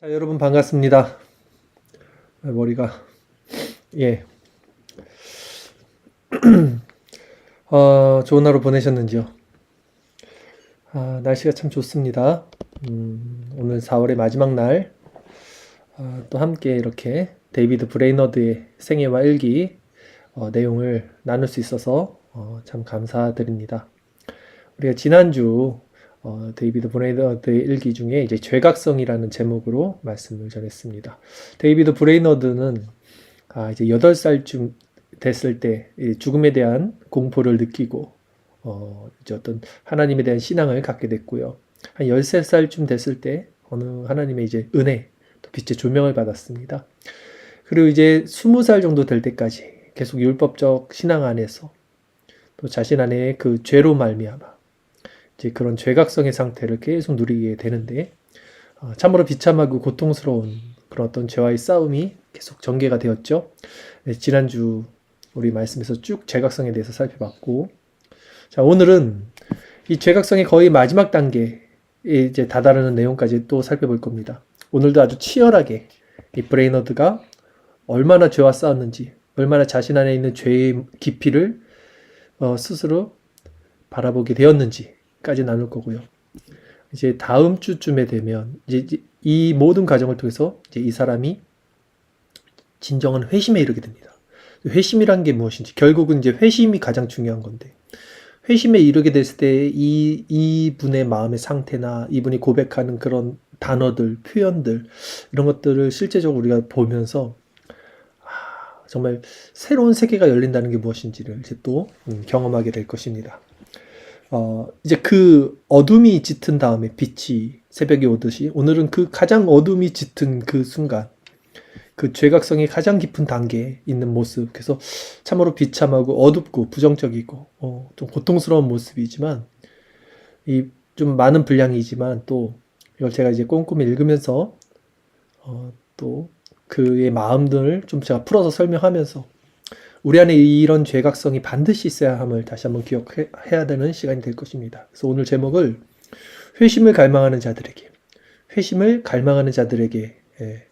자, 여러분 반갑습니다. 머리가 예. 좋은 하루 보내셨는지요? 날씨가 참 좋습니다. 오늘 4월의 마지막 날, 또 함께 이렇게 데이비드 브레이너드의 생애와 일기 내용을 나눌 수 있어서 참 감사드립니다. 우리가 지난주 데이비드 브레이너드의 일기 중에 이제 죄각성이라는 제목으로 말씀을 전했습니다. 데이비드 브레이너드는 이제 8살쯤 됐을 때 죽음에 대한 공포를 느끼고 이제 어떤 하나님에 대한 신앙을 갖게 됐고요. 한 13살쯤 됐을 때 어느 하나님의 이제 은혜, 또 빛의 조명을 받았습니다. 그리고 이제 20살 정도 될 때까지 계속 율법적 신앙 안에서 또 자신 안에 그 죄로 말미암아 이제 그런 죄각성의 상태를 계속 누리게 되는데, 참으로 비참하고 고통스러운 그런 어떤 죄와의 싸움이 계속 전개가 되었죠. 네, 지난주 우리 말씀에서 쭉 죄각성에 대해서 살펴봤고, 자, 오늘은 이 죄각성의 거의 마지막 단계에 이제 다다르는 내용까지 또 살펴볼 겁니다. 오늘도 아주 치열하게 이 브레이너드가 얼마나 죄와 싸웠는지, 얼마나 자신 안에 있는 죄의 깊이를 스스로 바라보게 되었는지까지 나눌 거고요. 이제 다음 주쯤에 되면 이제 이 모든 과정을 통해서 이제 이 사람이 진정한 회심에 이르게 됩니다. 회심이란 게 무엇인지, 결국은 이제 회심이 가장 중요한 건데, 회심에 이르게 됐을 때 이분의 마음의 상태나 이분이 고백하는 그런 단어들, 표현들, 이런 것들을 실제적으로 우리가 보면서 정말 새로운 세계가 열린다는 게 무엇인지를 이제 또 경험하게 될 것입니다. 이제 그 어둠이 짙은 다음에 빛이 새벽에 오듯이, 오늘은 그 가장 어둠이 짙은 그 순간, 그 죄각성이 가장 깊은 단계에 있는 모습, 그래서 참으로 비참하고 어둡고 부정적이고 좀 고통스러운 모습이지만, 이 좀 많은 분량이지만 또 이걸 제가 이제 꼼꼼히 읽으면서 또 그의 마음들을 좀 제가 풀어서 설명하면서 우리 안에 이런 죄각성이 반드시 있어야 함을 다시 한번 기억해야 되는 시간이 될 것입니다. 그래서 오늘 제목을 회심을 갈망하는 자들에게, 회심을 갈망하는 자들에게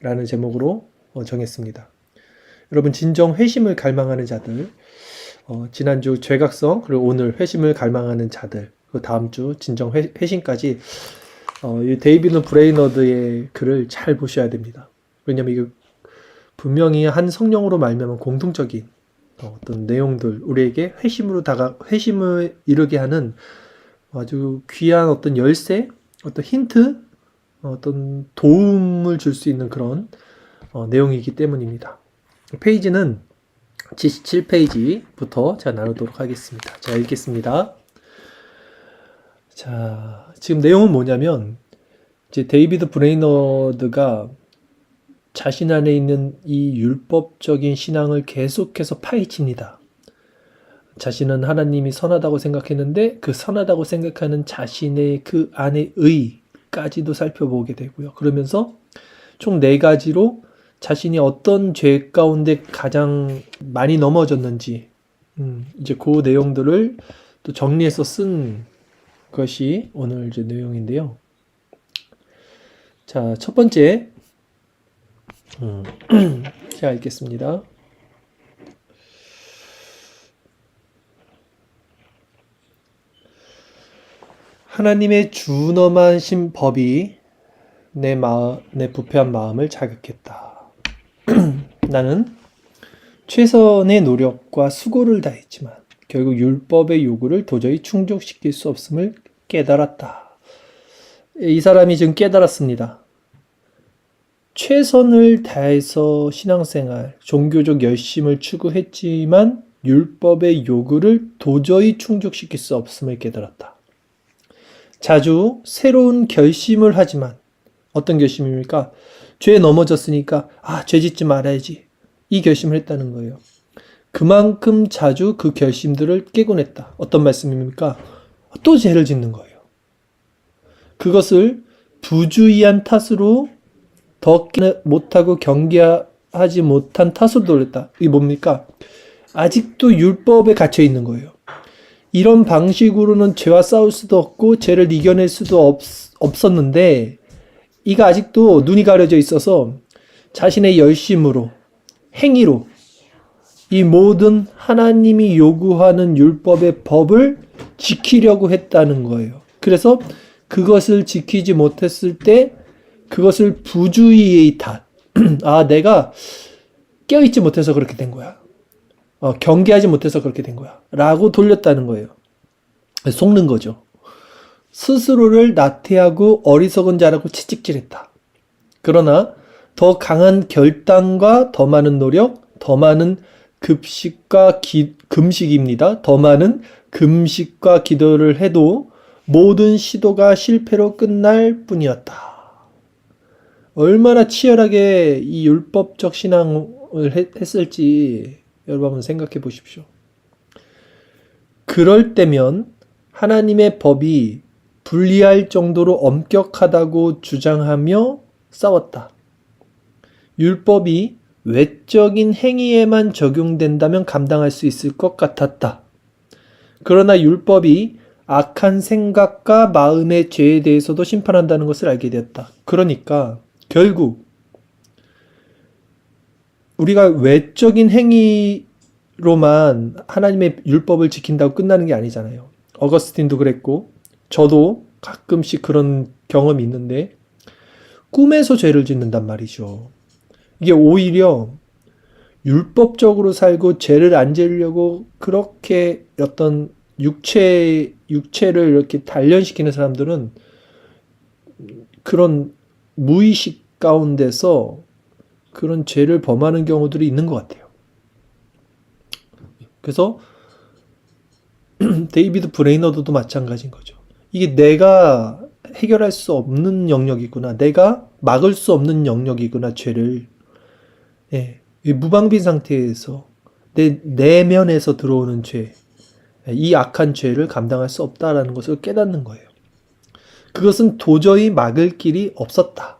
라는 제목으로 정했습니다. 여러분, 진정 회심을 갈망하는 자들, 지난주 죄각성, 그리고 오늘 회심을 갈망하는 자들, 그 다음 주 진정 회심까지 이 데이비드 브레이너드의 글을 잘 보셔야 됩니다. 왜냐하면 이게 분명히 한 성령으로 말미암은 공통적인 어떤 내용들, 우리에게 회심을 이루게 하는 아주 귀한 어떤 열쇠, 어떤 힌트, 어떤 도움을 줄 수 있는 그런 내용이기 때문입니다. 페이지는 77페이지부터 제가 나누도록 하겠습니다. 자, 읽겠습니다. 자, 지금 내용은 뭐냐면, 이제 데이비드 브레이너드가 자신 안에 있는 이 율법적인 신앙을 계속해서 파헤칩니다. 자신은 하나님이 선하다고 생각했는데 그 선하다고 생각하는 자신의 그 안의 의까지도 살펴보게 되고요. 그러면서 총 4가지로 자신이 어떤 죄 가운데 가장 많이 넘어졌는지 이제 그 내용들을 또 정리해서 쓴 것이 오늘 이제 내용인데요. 자, 첫 번째 제가 읽겠습니다. 하나님의 준엄하신 법이 내 부패한 마음을 자극했다. 나는 최선의 노력과 수고를 다했지만 결국 율법의 요구를 도저히 충족시킬 수 없음을 깨달았다. 이 사람이 지금 깨달았습니다. 최선을 다해서 신앙생활, 종교적 열심을 추구했지만 율법의 요구를 도저히 충족시킬 수 없음을 깨달았다. 자주 새로운 결심을 하지만, 어떤 결심입니까? 죄에 넘어졌으니까 죄 짓지 말아야지, 이 결심을 했다는 거예요. 그만큼 자주 그 결심들을 깨곤 했다. 어떤 말씀입니까? 또 죄를 짓는 거예요. 그것을 부주의한 탓으로 더 못하고 경계하지 못한 탓으로 돌렸다. 이게 뭡니까? 아직도 율법에 갇혀 있는 거예요. 이런 방식으로는 죄와 싸울 수도 없고 죄를 이겨낼 수도 없었는데 이가 아직도 눈이 가려져 있어서 자신의 열심으로, 행위로 이 모든 하나님이 요구하는 율법의 법을 지키려고 했다는 거예요. 그래서 그것을 지키지 못했을 때 그것을 부주의의 탓. 아, 내가 깨어있지 못해서 그렇게 된 거야. 경계하지 못해서 그렇게 된 거야. 라고 돌렸다는 거예요. 속는 거죠. 스스로를 나태하고 어리석은 자라고 채찍질했다. 그러나 더 강한 결단과 더 많은 노력, 더 많은 금식입니다. 더 많은 금식과 기도를 해도 모든 시도가 실패로 끝날 뿐이었다. 얼마나 치열하게 이 율법적 신앙을 했을지 여러분 한번 생각해 보십시오. 그럴 때면 하나님의 법이 불리할 정도로 엄격하다고 주장하며 싸웠다. 율법이 외적인 행위에만 적용된다면 감당할 수 있을 것 같았다. 그러나 율법이 악한 생각과 마음의 죄에 대해서도 심판한다는 것을 알게 되었다. 그러니까 결국 우리가 외적인 행위로만 하나님의 율법을 지킨다고 끝나는 게 아니잖아요. 어거스틴도 그랬고 저도 가끔씩 그런 경험이 있는데 꿈에서 죄를 짓는단 말이죠. 이게 오히려 율법적으로 살고 죄를 안 지으려고 그렇게 어떤 육체를 이렇게 단련시키는 사람들은 그런 무의식 가운데서 그런 죄를 범하는 경우들이 있는 것 같아요. 그래서 데이비드 브레이너드도 마찬가지인 거죠. 이게 내가 해결할 수 없는 영역이구나. 내가 막을 수 없는 영역이구나. 죄를. 무방비 상태에서 내 내면에서 들어오는 죄, 이 악한 죄를 감당할 수 없다라는 것을 깨닫는 거예요. 그것은 도저히 막을 길이 없었다.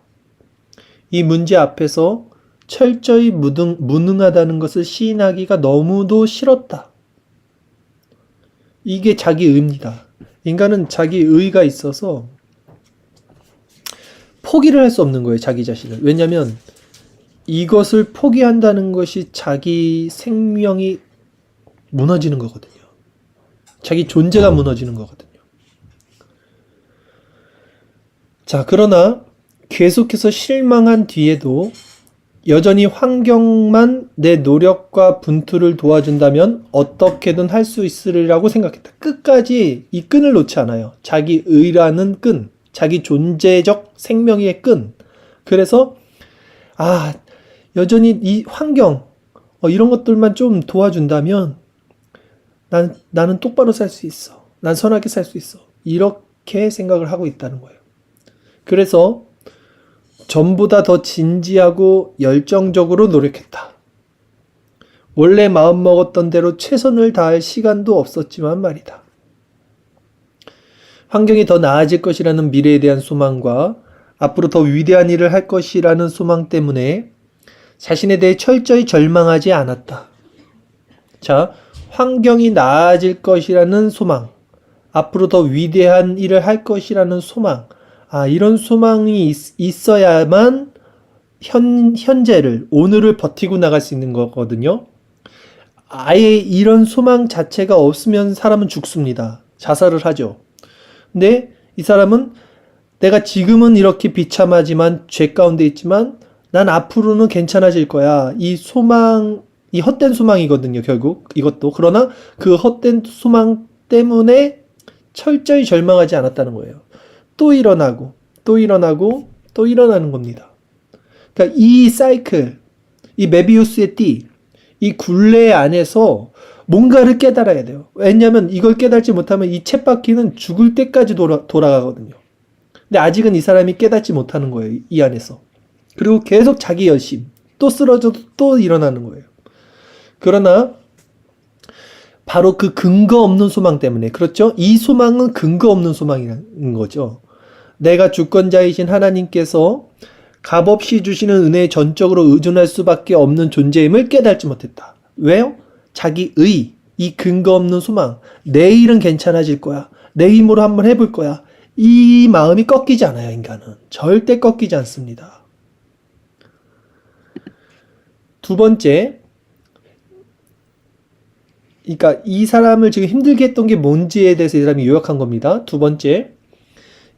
이 문제 앞에서 철저히 무능하다는 것을 시인하기가 너무도 싫었다. 이게 자기 의입니다. 인간은 자기 의가 있어서 포기를 할 수 없는 거예요. 자기 자신을. 왜냐하면 이것을 포기한다는 것이 자기 생명이 무너지는 거거든요. 자기 존재가 무너지는 거거든요. 자, 그러나 계속해서 실망한 뒤에도 여전히 환경만 내 노력과 분투를 도와준다면 어떻게든 할 수 있으리라고 생각했다. 끝까지 이 끈을 놓지 않아요. 자기 의라는 끈, 자기 존재적 생명의 끈. 그래서 여전히 이 환경 이런 것들만 좀 도와준다면 나는 똑바로 살 수 있어. 난 선하게 살 수 있어. 이렇게 생각을 하고 있다는 거예요. 그래서 전보다 더 진지하고 열정적으로 노력했다. 원래 마음먹었던 대로 최선을 다할 시간도 없었지만 말이다. 환경이 더 나아질 것이라는 미래에 대한 소망과 앞으로 더 위대한 일을 할 것이라는 소망 때문에 자신에 대해 철저히 절망하지 않았다. 자, 환경이 나아질 것이라는 소망, 앞으로 더 위대한 일을 할 것이라는 소망, 이런 소망이 있어야만 현재를, 오늘을 버티고 나갈 수 있는 거거든요. 아예 이런 소망 자체가 없으면 사람은 죽습니다. 자살을 하죠. 근데 이 사람은 내가 지금은 이렇게 비참하지만 죄 가운데 있지만 난 앞으로는 괜찮아질 거야. 이 소망, 이 헛된 소망이거든요, 결국. 이것도. 그러나 그 헛된 소망 때문에 철저히 절망하지 않았다는 거예요. 또 일어나고, 또 일어나고, 또 일어나는 겁니다. 그러니까 이 사이클, 이 메비우스의 띠, 이 굴레 안에서 뭔가를 깨달아야 돼요. 왜냐하면 이걸 깨달지 못하면 이 쳇바퀴는 죽을 때까지 돌아가거든요. 근데 아직은 이 사람이 깨닫지 못하는 거예요, 이 안에서. 그리고 계속 자기 열심, 또 쓰러져도 또 일어나는 거예요. 그러나 바로 그 근거 없는 소망 때문에, 그렇죠? 이 소망은 근거 없는 소망인 거죠. 내가 주권자이신 하나님께서 값없이 주시는 은혜에 전적으로 의존할 수밖에 없는 존재임을 깨닫지 못했다. 왜요? 자기 의, 이 근거 없는 소망, 내일은 괜찮아질 거야. 내 힘으로 한번 해볼 거야. 이 마음이 꺾이지 않아요, 인간은. 절대 꺾이지 않습니다. 두 번째, 그러니까 이 사람을 지금 힘들게 했던 게 뭔지에 대해서 이 사람이 요약한 겁니다. 두 번째,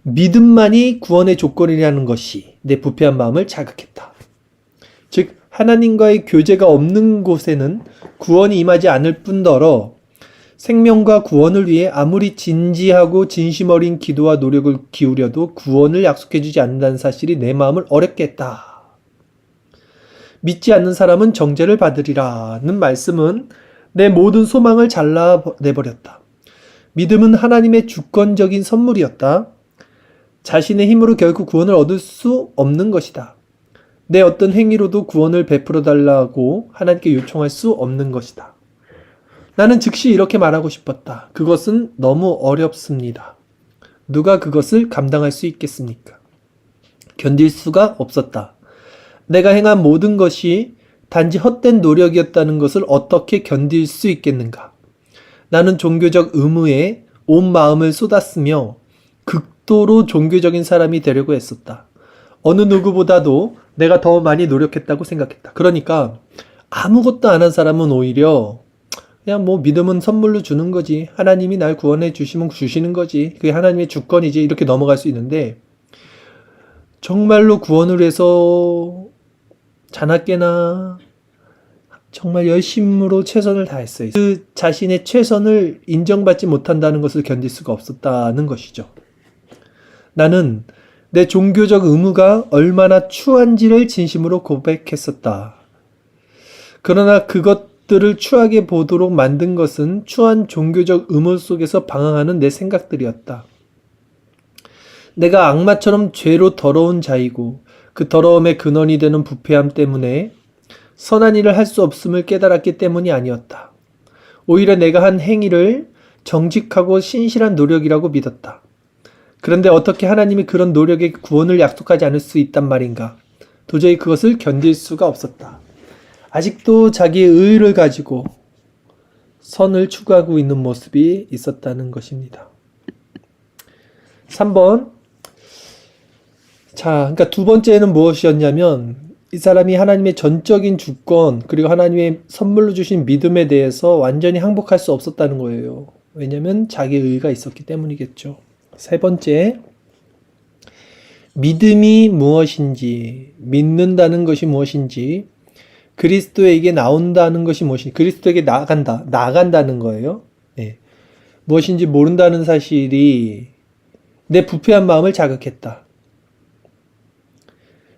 믿음만이 구원의 조건이라는 것이 내 부패한 마음을 자극했다. 즉, 하나님과의 교제가 없는 곳에는 구원이 임하지 않을 뿐더러 생명과 구원을 위해 아무리 진지하고 진심 어린 기도와 노력을 기울여도 구원을 약속해주지 않는다는 사실이 내 마음을 어렵게 했다. 믿지 않는 사람은 정죄를 받으리라는 말씀은 내 모든 소망을 잘라내버렸다. 믿음은 하나님의 주권적인 선물이었다. 자신의 힘으로 결국 구원을 얻을 수 없는 것이다. 내 어떤 행위로도 구원을 베풀어 달라고 하나님께 요청할 수 없는 것이다. 나는 즉시 이렇게 말하고 싶었다. 그것은 너무 어렵습니다. 누가 그것을 감당할 수 있겠습니까? 견딜 수가 없었다. 내가 행한 모든 것이 단지 헛된 노력이었다는 것을 어떻게 견딜 수 있겠는가? 나는 종교적 의무에 온 마음을 쏟았으며 극도로 종교적인 사람이 되려고 했었다. 어느 누구보다도 내가 더 많이 노력했다고 생각했다. 그러니까 아무것도 안 한 사람은 오히려 그냥 뭐 믿음은 선물로 주는 거지. 하나님이 날 구원해 주시면 주시는 거지. 그게 하나님의 주권이지. 이렇게 넘어갈 수 있는데 정말로 구원을 위해서 자나깨나 정말 열심으로 최선을 다했어요. 그 자신의 최선을 인정받지 못한다는 것을 견딜 수가 없었다는 것이죠. 나는 내 종교적 의무가 얼마나 추한지를 진심으로 고백했었다. 그러나 그것들을 추하게 보도록 만든 것은 추한 종교적 의무 속에서 방황하는 내 생각들이었다. 내가 악마처럼 죄로 더러운 자이고 그 더러움의 근원이 되는 부패함 때문에 선한 일을 할 수 없음을 깨달았기 때문이 아니었다. 오히려 내가 한 행위를 정직하고 신실한 노력이라고 믿었다. 그런데 어떻게 하나님이 그런 노력에 구원을 약속하지 않을 수 있단 말인가? 도저히 그것을 견딜 수가 없었다. 아직도 자기의 의의를 가지고 선을 추구하고 있는 모습이 있었다는 것입니다. 3번. 자, 그러니까 두 번째는 무엇이었냐면 이 사람이 하나님의 전적인 주권 그리고 하나님의 선물로 주신 믿음에 대해서 완전히 항복할 수 없었다는 거예요. 왜냐하면 자기의 의의가 있었기 때문이겠죠. 세 번째, 믿음이 무엇인지, 믿는다는 것이 무엇인지, 그리스도에게 나온다는 것이 무엇인지, 그리스도에게 나간다는 거예요. 네. 무엇인지 모른다는 사실이 내 부패한 마음을 자극했다.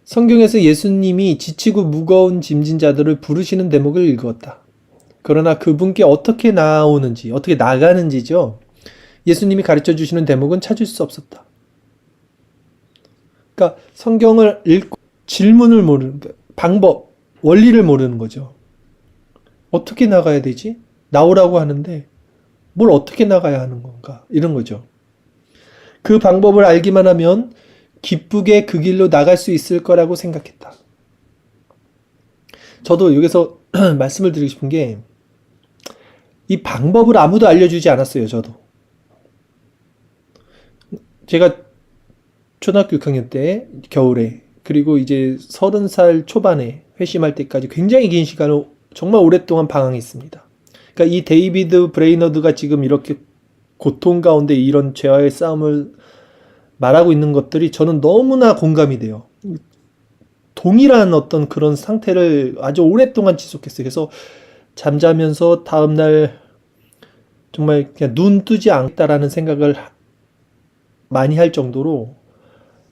성경에서 예수님이 지치고 무거운 짐진 자들을 부르시는 대목을 읽었다. 그러나 그분께 어떻게 나오는지, 어떻게 나가는지죠. 예수님이 가르쳐 주시는 대목은 찾을 수 없었다. 그러니까 성경을 읽고 질문을 모르는 거예요. 방법, 원리를 모르는 거죠. 어떻게 나가야 되지? 나오라고 하는데 뭘 어떻게 나가야 하는 건가? 이런 거죠. 그 방법을 알기만 하면 기쁘게 그 길로 나갈 수 있을 거라고 생각했다. 저도 여기서 말씀을 드리고 싶은 게 이 방법을 아무도 알려주지 않았어요. 저도. 제가 초등학교 6학년 때 겨울에 그리고 이제 30살 초반에 회심할 때까지 굉장히 긴 시간을 정말 오랫동안 방황했습니다. 그러니까 이 데이비드 브레이너드가 지금 이렇게 고통 가운데 이런 죄와의 싸움을 말하고 있는 것들이 저는 너무나 공감이 돼요. 동일한 어떤 그런 상태를 아주 오랫동안 지속했어요. 그래서 잠자면서 다음날 정말 그냥 눈 뜨지 않겠다라는 생각을 많이 할 정도로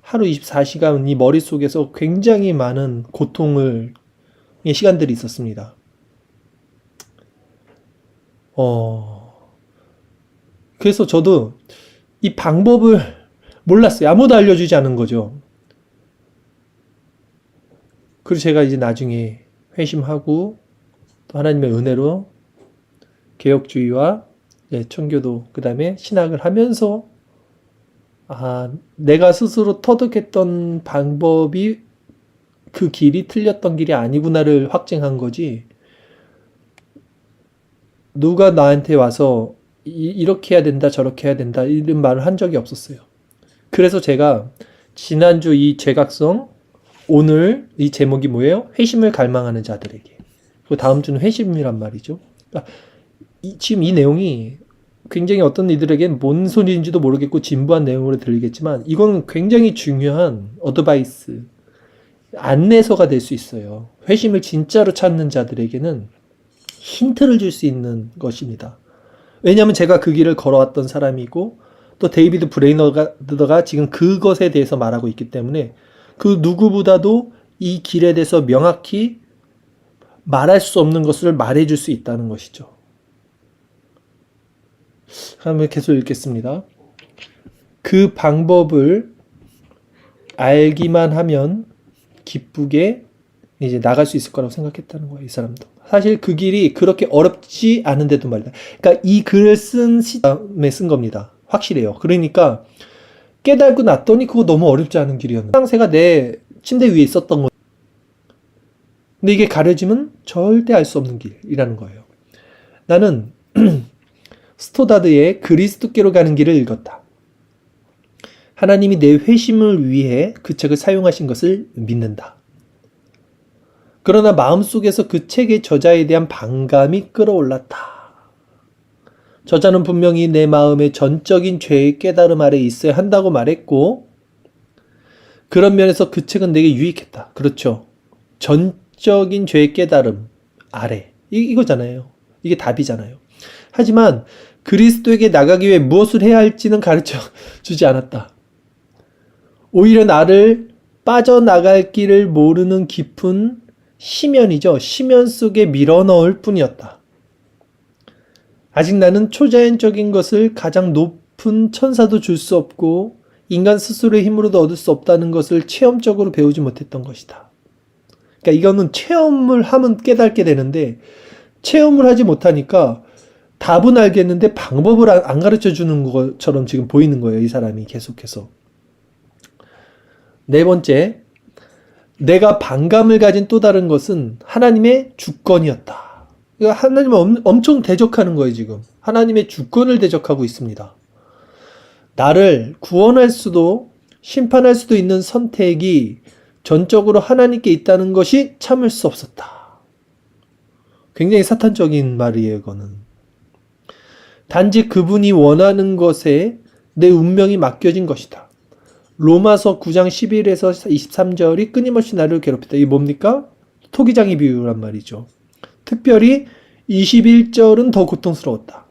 하루 24시간 이 머릿속에서 굉장히 많은 고통의 시간들이 있었습니다. 그래서 저도 이 방법을 몰랐어요. 아무도 알려주지 않은 거죠. 그리고 제가 이제 나중에 회심하고 또 하나님의 은혜로 개혁주의와 청교도 그 다음에 신학을 하면서 내가 스스로 터득했던 방법이 그 길이 틀렸던 길이 아니구나를 확증한 거지. 누가 나한테 와서 이렇게 해야 된다 저렇게 해야 된다 이런 말을 한 적이 없었어요. 그래서 제가 지난주 이 죄각성, 오늘 이 제목이 뭐예요? 회심을 갈망하는 자들에게. 그리고 다음 주는 회심이란 말이죠. 그러니까 지금 이 내용이 굉장히 어떤 이들에겐 뭔 소리인지도 모르겠고 진부한 내용으로 들리겠지만 이건 굉장히 중요한 어드바이스, 안내서가 될 수 있어요. 회심을 진짜로 찾는 자들에게는 힌트를 줄 수 있는 것입니다. 왜냐하면 제가 그 길을 걸어왔던 사람이고 또 데이비드 브레이너드가 지금 그것에 대해서 말하고 있기 때문에 그 누구보다도 이 길에 대해서 명확히 말할 수 없는 것을 말해줄 수 있다는 것이죠. 한번 계속 읽겠습니다. 그 방법을 알기만 하면 기쁘게 이제 나갈 수 있을 거라고 생각했다는 거예요. 이 사람도. 사실 그 길이 그렇게 어렵지 않은데도 말이다. 그러니까 이 글을 쓴 시점에 쓴 겁니다. 확실해요. 그러니까 깨달고 났더니 그거 너무 어렵지 않은 길이었는데 상세가 내 침대 위에 있었던 거. 근데 이게 가려지면 절대 알 수 없는 길이라는 거예요. 나는 스토다드의 그리스도께로 가는 길을 읽었다. 하나님이 내 회심을 위해 그 책을 사용하신 것을 믿는다. 그러나 마음속에서 그 책의 저자에 대한 반감이 끌어올랐다. 저자는 분명히 내 마음의 전적인 죄의 깨달음 아래 있어야 한다고 말했고, 그런 면에서 그 책은 내게 유익했다. 그렇죠. 전적인 죄의 깨달음 아래. 이거잖아요. 이게 답이잖아요. 하지만 그리스도에게 나가기 위해 무엇을 해야 할지는 가르쳐 주지 않았다. 오히려 나를 빠져나갈 길을 모르는 깊은 심연이죠. 심연 속에 밀어넣을 뿐이었다. 아직 나는 초자연적인 것을 가장 높은 천사도 줄 수 없고 인간 스스로의 힘으로도 얻을 수 없다는 것을 체험적으로 배우지 못했던 것이다. 그러니까 이거는 체험을 하면 깨닫게 되는데 체험을 하지 못하니까 답은 알겠는데 방법을 안 가르쳐 주는 것처럼 지금 보이는 거예요. 이 사람이 계속해서. 네 번째, 내가 반감을 가진 또 다른 것은 하나님의 주권이었다. 하나님을 엄청 대적하는 거예요, 지금. 하나님의 주권을 대적하고 있습니다. 나를 구원할 수도 심판할 수도 있는 선택이 전적으로 하나님께 있다는 것이 참을 수 없었다. 굉장히 사탄적인 말이에요, 이거는. 단지 그분이 원하는 것에 내 운명이 맡겨진 것이다. 로마서 9장 11에서 23절이 끊임없이 나를 괴롭혔다. 이게 뭡니까? 토기장이 비유란 말이죠. 특별히 21절은 더 고통스러웠다.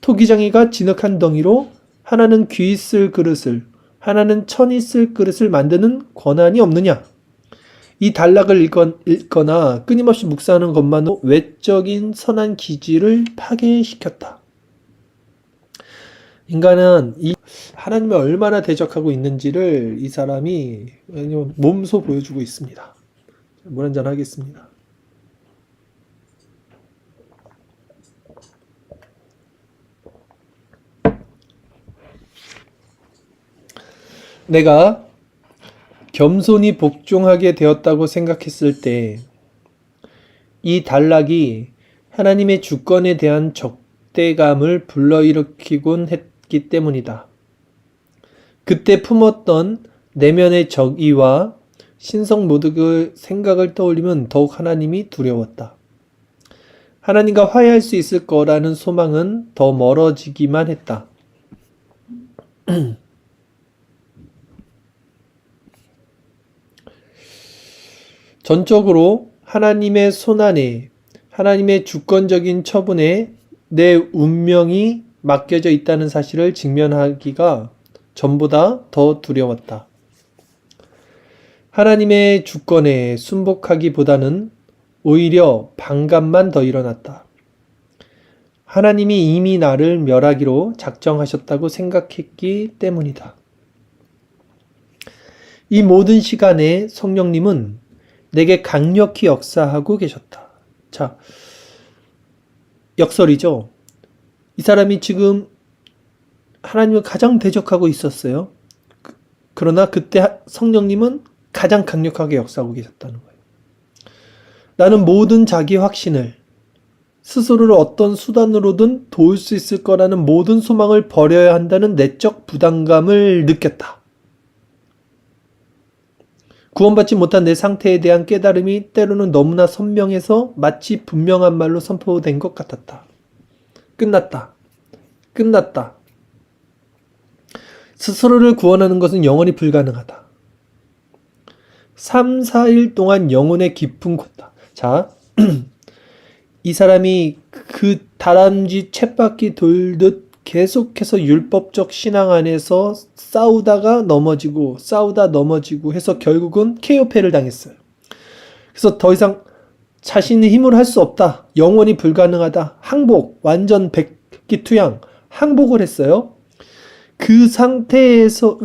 토기장이가 진흙한 덩이로 하나는 귀 있을 그릇을, 하나는 천 있을 그릇을 만드는 권한이 없느냐? 이 단락을 읽거나 끊임없이 묵상하는 것만으로 외적인 선한 기질을 파괴시켰다. 인간은 이 하나님을 얼마나 대적하고 있는지를 이 사람이 몸소 보여주고 있습니다. 물 한잔 하겠습니다. 내가 겸손히 복종하게 되었다고 생각했을 때 이 단락이 하나님의 주권에 대한 적대감을 불러일으키곤 했기 때문이다. 그때 품었던 내면의 적의와 신성 모독의 생각을 떠올리면 더욱 하나님이 두려웠다. 하나님과 화해할 수 있을 거라는 소망은 더 멀어지기만 했다. 전적으로 하나님의 손안에, 하나님의 주권적인 처분에 내 운명이 맡겨져 있다는 사실을 직면하기가 전보다 더 두려웠다. 하나님의 주권에 순복하기보다는 오히려 반감만 더 일어났다. 하나님이 이미 나를 멸하기로 작정하셨다고 생각했기 때문이다. 이 모든 시간에 성령님은 내게 강력히 역사하고 계셨다. 자, 역설이죠. 이 사람이 지금 하나님을 가장 대적하고 있었어요. 그러나 그때 성령님은 가장 강력하게 역사하고 계셨다는 거예요. 나는 모든 자기 확신을, 스스로를 어떤 수단으로든 도울 수 있을 거라는 모든 소망을 버려야 한다는 내적 부담감을 느꼈다. 구원받지 못한 내 상태에 대한 깨달음이 때로는 너무나 선명해서 마치 분명한 말로 선포된 것 같았다. 끝났다. 끝났다. 스스로를 구원하는 것은 영원히 불가능하다. 3, 4일 동안 영혼의 깊은 곳다. 자, 이 사람이 그 다람쥐 쳇바퀴 돌듯 계속해서 율법적 신앙 안에서 싸우다 넘어지고 해서 결국은 KO패를 당했어요. 그래서 더 이상 자신의 힘으로 할 수 없다. 영원히 불가능하다. 항복, 완전 백기투양, 항복을 했어요. 그 상태에서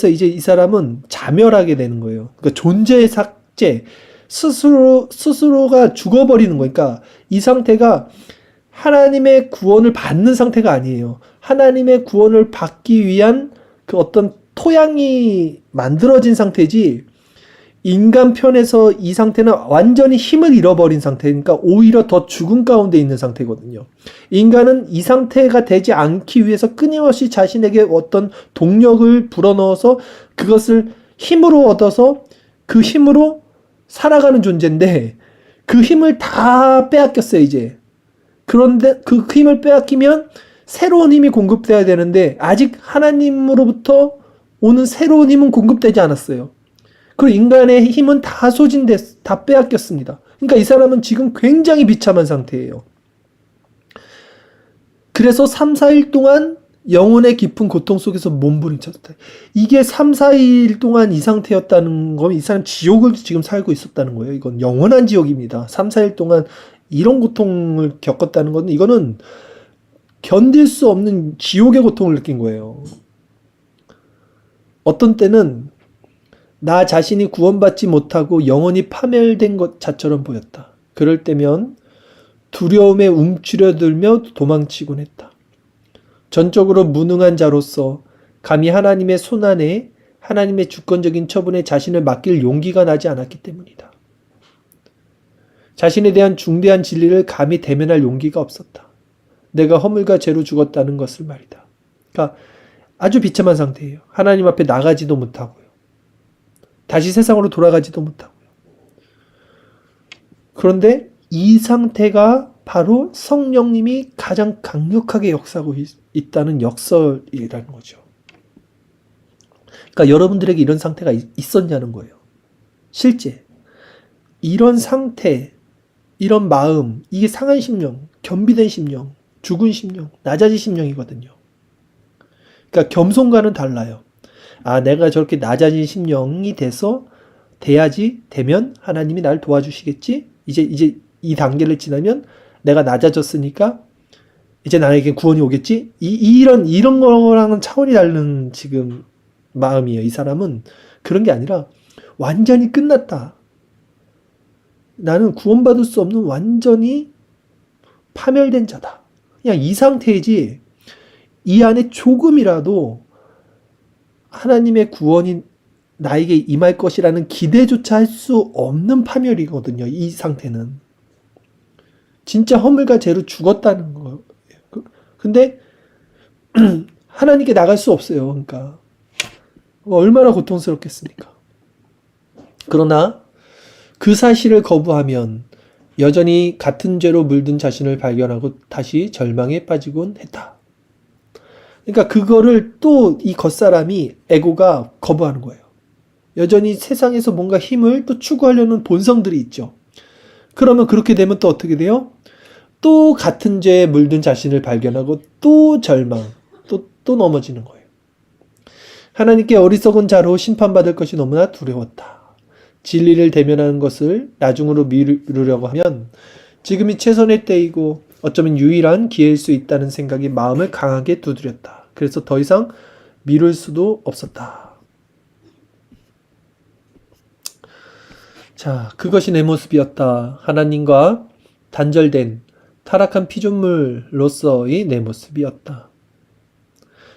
이제 이 사람은 자멸하게 되는 거예요. 그러니까 존재의 삭제, 스스로가 죽어버리는 거니까 그러니까 이 상태가 하나님의 구원을 받는 상태가 아니에요. 하나님의 구원을 받기 위한 그 어떤 토양이 만들어진 상태지, 인간 편에서 이 상태는 완전히 힘을 잃어버린 상태니까 오히려 더 죽음 가운데 있는 상태거든요. 인간은 이 상태가 되지 않기 위해서 끊임없이 자신에게 어떤 동력을 불어넣어서 그것을 힘으로 얻어서 그 힘으로 살아가는 존재인데 그 힘을 다 빼앗겼어요, 이제. 그런데 그 힘을 빼앗기면 새로운 힘이 공급돼야 되는데 아직 하나님으로부터 오는 새로운 힘은 공급되지 않았어요. 그리고 인간의 힘은 다 다 빼앗겼습니다. 그러니까 이 사람은 지금 굉장히 비참한 상태예요. 그래서 3, 4일 동안 영혼의 깊은 고통 속에서 몸부림쳤다. 이게 3, 4일 동안 이 상태였다는 건 이 사람 지옥을 지금 살고 있었다는 거예요. 이건 영원한 지옥입니다. 3, 4일 동안 이런 고통을 겪었다는 건 이거는 견딜 수 없는 지옥의 고통을 느낀 거예요. 어떤 때는 나 자신이 구원받지 못하고 영원히 파멸된 것 자처럼 보였다. 그럴 때면 두려움에 움츠려들며 도망치곤 했다. 전적으로 무능한 자로서 감히 하나님의 손안에 하나님의 주권적인 처분에 자신을 맡길 용기가 나지 않았기 때문이다. 자신에 대한 중대한 진리를 감히 대면할 용기가 없었다. 내가 허물과 죄로 죽었다는 것을 말이다. 그러니까 아주 비참한 상태예요. 하나님 앞에 나가지도 못하고요. 다시 세상으로 돌아가지도 못하고요. 그런데 이 상태가 바로 성령님이 가장 강력하게 역사하고 있다는 역설이라는 거죠. 그러니까 여러분들에게 이런 상태가 있었냐는 거예요. 실제 이런 상태, 이런 마음, 이게 상한 심령, 겸비된 심령, 죽은 심령, 낮아진 심령이거든요. 그러니까 겸손과는 달라요. 아, 내가 저렇게 낮아진 심령이 되면 하나님이 날 도와주시겠지? 이제 이 단계를 지나면 내가 낮아졌으니까 이제 나에게 구원이 오겠지? 이런 거랑은 차원이 다른 지금 마음이에요. 이 사람은 그런 게 아니라 완전히 끝났다. 나는 구원받을 수 없는 완전히 파멸된 자다. 그냥 이 상태이지 이 안에 조금이라도 하나님의 구원이 나에게 임할 것이라는 기대조차 할 수 없는 파멸이거든요. 이 상태는. 진짜 허물과 죄로 죽었다는 거예요. 근데 하나님께 나갈 수 없어요. 그러니까 얼마나 고통스럽겠습니까? 그러나 그 사실을 거부하면 여전히 같은 죄로 물든 자신을 발견하고 다시 절망에 빠지곤 했다. 그러니까 그거를 또 이 겉사람이 에고가 거부하는 거예요. 여전히 세상에서 뭔가 힘을 또 추구하려는 본성들이 있죠. 그러면 그렇게 되면 또 어떻게 돼요? 또 같은 죄에 물든 자신을 발견하고 또 절망, 또 넘어지는 거예요. 하나님께 어리석은 자로 심판받을 것이 너무나 두려웠다. 진리를 대면하는 것을 나중으로 미루려고 하면 지금이 최선의 때이고 어쩌면 유일한 기회일 수 있다는 생각이 마음을 강하게 두드렸다. 그래서 더 이상 미룰 수도 없었다. 자, 그것이 내 모습이었다. 하나님과 단절된 타락한 피조물로서의 내 모습이었다.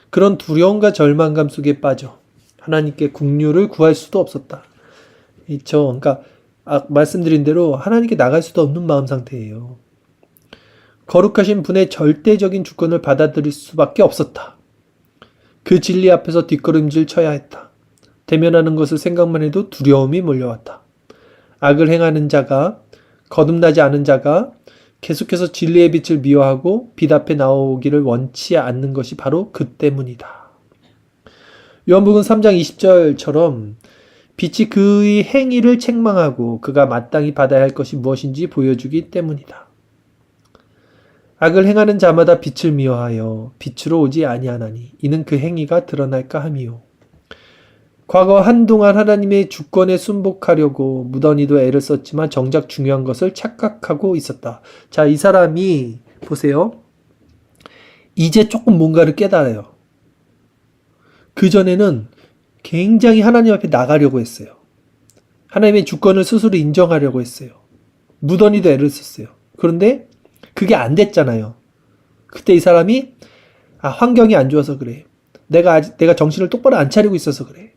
그런 두려움과 절망감 속에 빠져 하나님께 긍휼을 구할 수도 없었다. 그러니까 말씀드린 대로 하나님께 나갈 수도 없는 마음 상태예요. 거룩하신 분의 절대적인 주권을 받아들일 수밖에 없었다. 그 진리 앞에서 뒷걸음질 쳐야 했다. 대면하는 것을 생각만 해도 두려움이 몰려왔다. 악을 행하는 자가, 거듭나지 않은 자가 계속해서 진리의 빛을 미워하고 빛 앞에 나오기를 원치 않는 것이 바로 그 때문이다. 요한복음 3장 20절처럼 빛이 그의 행위를 책망하고 그가 마땅히 받아야 할 것이 무엇인지 보여주기 때문이다. 악을 행하는 자마다 빛을 미워하여 빛으로 오지 아니하나니 이는 그 행위가 드러날까 함이요. 과거 한동안 하나님의 주권에 순복하려고 무던히도 애를 썼지만 정작 중요한 것을 착각하고 있었다. 자, 이 사람이 보세요. 이제 조금 뭔가를 깨달아요. 그전에는 굉장히 하나님 앞에 나가려고 했어요. 하나님의 주권을 스스로 인정하려고 했어요. 무던히도 애를 썼어요. 그런데 그게 안 됐잖아요. 그때 이 사람이 환경이 안 좋아서 그래. 내가 정신을 똑바로 안 차리고 있어서 그래.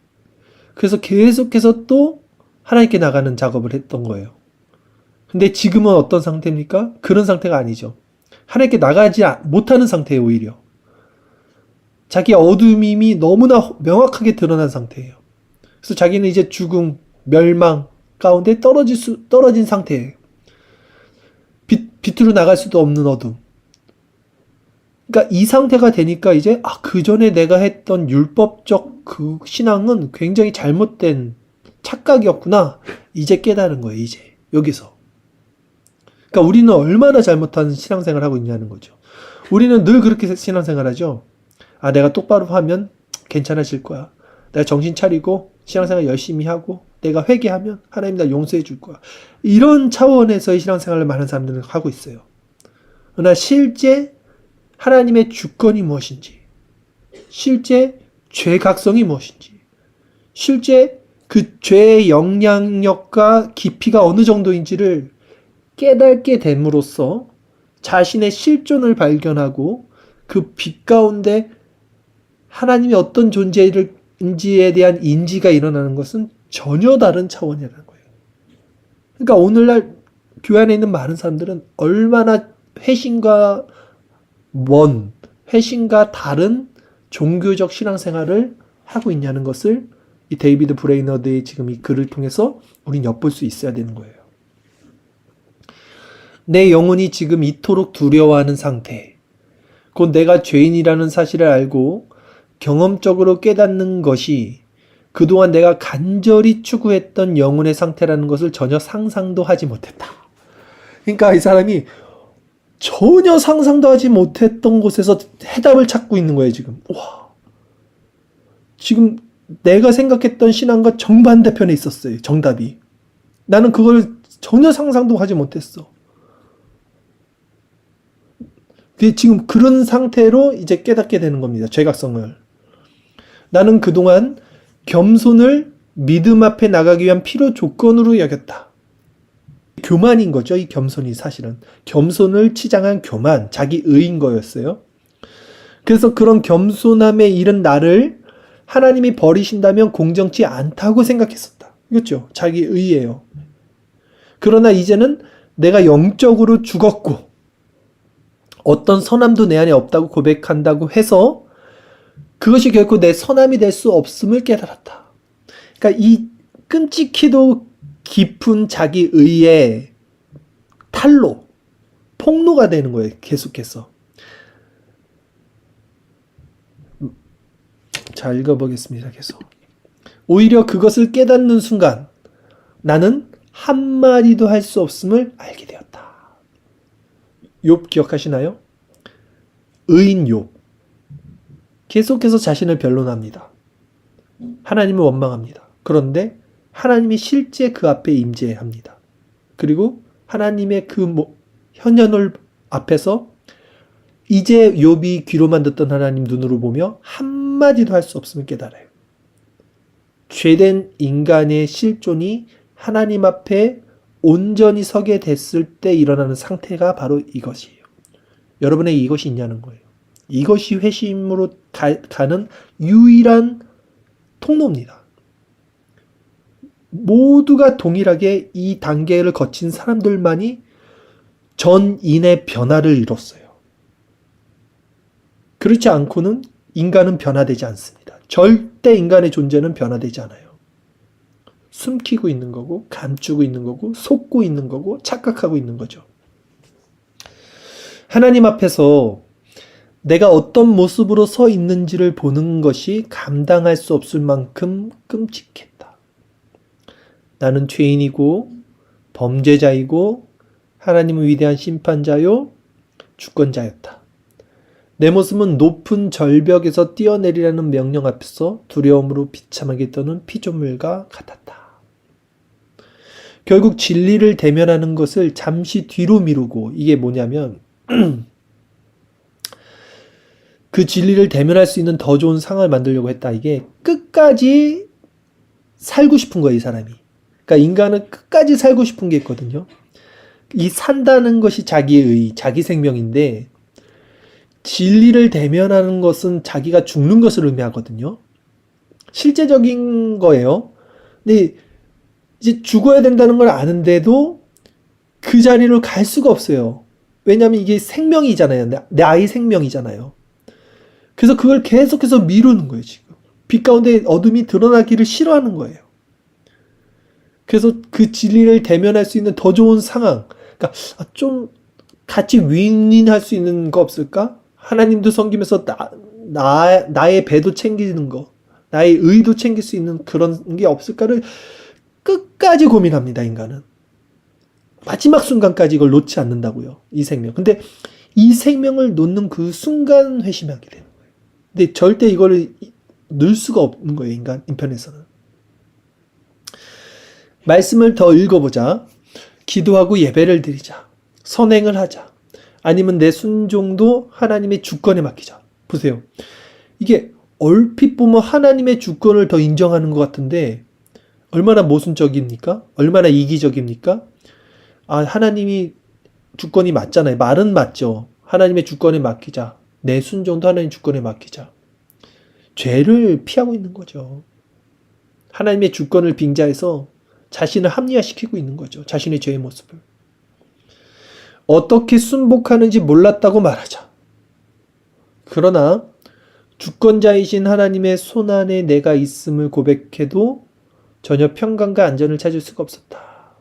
그래서 계속해서 또 하나님께 나가는 작업을 했던 거예요. 근데 지금은 어떤 상태입니까? 그런 상태가 아니죠. 하나님께 나가지 못하는 상태예요, 오히려. 자기의 어둠임이 너무나 명확하게 드러난 상태예요. 그래서 자기는 이제 죽음, 멸망 가운데 떨어진 상태예요. 빛으로 나갈 수도 없는 어둠. 그러니까 이 상태가 되니까 이제 그 전에 내가 했던 율법적 그 신앙은 굉장히 잘못된 착각이었구나. 이제 깨달은 거예요. 이제 여기서. 그러니까 우리는 얼마나 잘못한 신앙생활을 하고 있냐는 거죠. 우리는 늘 그렇게 신앙생활하죠. 내가 똑바로 하면 괜찮아질 거야. 내가 정신 차리고 신앙생활 열심히 하고 내가 회개하면 하나님 나 용서해 줄 거야. 이런 차원에서의 신앙생활을 많은 사람들은 하고 있어요. 그러나 실제 하나님의 주권이 무엇인지, 실제 죄각성이 무엇인지, 실제 그 죄의 영향력과 깊이가 어느 정도인지를 깨닫게 됨으로써 자신의 실존을 발견하고 그 빛 가운데 하나님이 어떤 존재인지에 대한 인지가 일어나는 것은 전혀 다른 차원이라는 거예요. 그러니까 오늘날 교회 안에 있는 많은 사람들은 얼마나 회심과 다른 종교적 신앙생활을 하고 있냐는 것을 이 데이비드 브레이너드의 지금 이 글을 통해서 우린 엿볼 수 있어야 되는 거예요. 내 영혼이 지금 이토록 두려워하는 상태, 곧 내가 죄인이라는 사실을 알고 경험적으로 깨닫는 것이 그동안 내가 간절히 추구했던 영혼의 상태라는 것을 전혀 상상도 하지 못했다. 그러니까 이 사람이 전혀 상상도 하지 못했던 곳에서 해답을 찾고 있는 거예요, 지금. 와. 지금 내가 생각했던 신앙과 정반대편에 있었어요, 정답이. 나는 그걸 전혀 상상도 하지 못했어. 지금 그런 상태로 이제 깨닫게 되는 겁니다, 죄각성을. 나는 그동안 겸손을 믿음 앞에 나가기 위한 필요 조건으로 여겼다. 교만인 거죠, 이 겸손이 사실은. 겸손을 치장한 교만, 자기 의인 거였어요. 그래서 그런 겸손함에 이른 나를 하나님이 버리신다면 공정치 않다고 생각했었다. 그렇죠? 자기 의예요. 그러나 이제는 내가 영적으로 죽었고 어떤 선함도 내 안에 없다고 고백한다고 해서 그것이 결코 내 선함이 될 수 없음을 깨달았다. 그러니까 이 끔찍히도 깊은 자기 의의 탄로, 폭로가 되는 거예요, 계속해서. 자, 읽어보겠습니다, 계속. 오히려 그것을 깨닫는 순간 나는 한마디도 할 수 없음을 알게 되었다. 욥 기억하시나요? 의인 욥. 계속해서 자신을 변론합니다. 하나님을 원망합니다. 그런데 하나님이 실제 그 앞에 임재합니다. 그리고 하나님의 그 현현을 앞에서 이제 욥이 귀로만 듣던 하나님 눈으로 보며 한마디도 할 수 없음을 깨달아요. 죄된 인간의 실존이 하나님 앞에 온전히 서게 됐을 때 일어나는 상태가 바로 이것이에요. 여러분에게 이것이 있냐는 거예요. 이것이 회심으로 가는 유일한 통로입니다. 모두가 동일하게 이 단계를 거친 사람들만이 전인의 변화를 이뤘어요. 그렇지 않고는 인간은 변화되지 않습니다. 절대 인간의 존재는 변화되지 않아요. 숨기고 있는 거고, 감추고 있는 거고, 속고 있는 거고, 착각하고 있는 거죠. 하나님 앞에서 내가 어떤 모습으로 서 있는지를 보는 것이 감당할 수 없을 만큼 끔찍했다. 나는 죄인이고, 범죄자이고, 하나님은 위대한 심판자요, 주권자였다. 내 모습은 높은 절벽에서 뛰어내리라는 명령 앞에서 두려움으로 비참하게 떠는 피조물과 같았다. 결국 진리를 대면하는 것을 잠시 뒤로 미루고, 이게 뭐냐면 그 진리를 대면할 수 있는 더 좋은 상황을 만들려고 했다. 이게 끝까지 살고 싶은 거예요, 이 사람이. 그러니까 인간은 끝까지 살고 싶은 게 있거든요. 이 산다는 것이 자기의 자기 생명인데, 진리를 대면하는 것은 자기가 죽는 것을 의미하거든요. 실제적인 거예요. 근데 이제 죽어야 된다는 걸 아는데도 그 자리로 갈 수가 없어요. 왜냐하면 이게 생명이잖아요. 내 아이 생명이잖아요. 그래서 그걸 계속해서 미루는 거예요, 지금. 빛 가운데 어둠이 드러나기를 싫어하는 거예요. 그래서 그 진리를 대면할 수 있는 더 좋은 상황, 그러니까 좀 같이 윈윈할 수 있는 거 없을까? 하나님도 섬기면서 나의 배도 챙기는 거, 나의 의도 챙길 수 있는 그런 게 없을까를 끝까지 고민합니다, 인간은. 마지막 순간까지 이걸 놓지 않는다고요, 이 생명. 근데 이 생명을 놓는 그 순간 회심하게 되는 거예요. 근데 절대 이거를 넣을 수가 없는 거예요, 인편에서는. 말씀을 더 읽어보자. 기도하고 예배를 드리자. 선행을 하자. 아니면 내 순종도 하나님의 주권에 맡기자. 보세요. 이게 얼핏 보면 하나님의 주권을 더 인정하는 것 같은데 얼마나 모순적입니까? 얼마나 이기적입니까? 하나님이 주권이 맞잖아요. 말은 맞죠. 하나님의 주권에 맡기자. 내 순종도 하나님 주권에 맡기자. 죄를 피하고 있는 거죠. 하나님의 주권을 빙자해서 자신을 합리화시키고 있는 거죠. 자신의 죄의 모습을. 어떻게 순복하는지 몰랐다고 말하자. 그러나 주권자이신 하나님의 손안에 내가 있음을 고백해도 전혀 평강과 안전을 찾을 수가 없었다.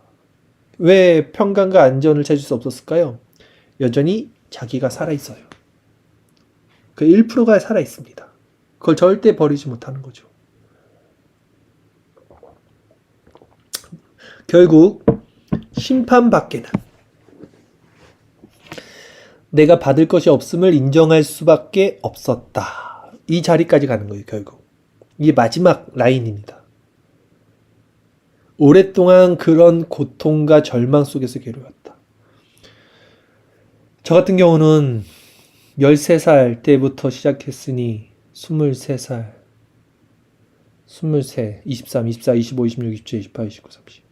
왜 평강과 안전을 찾을 수 없었을까요? 여전히 자기가 살아있어요. 그 1%가 살아있습니다. 그걸 절대 버리지 못하는 거죠. 결국 심판받게는 내가 받을 것이 없음을 인정할 수밖에 없었다. 이 자리까지 가는 거예요, 결국. 이게 마지막 라인입니다. 오랫동안 그런 고통과 절망 속에서 괴로웠다. 저 같은 경우는 13살 때부터 시작했으니 23살, 23, 23, 24, 25, 26, 27, 28, 29, 30.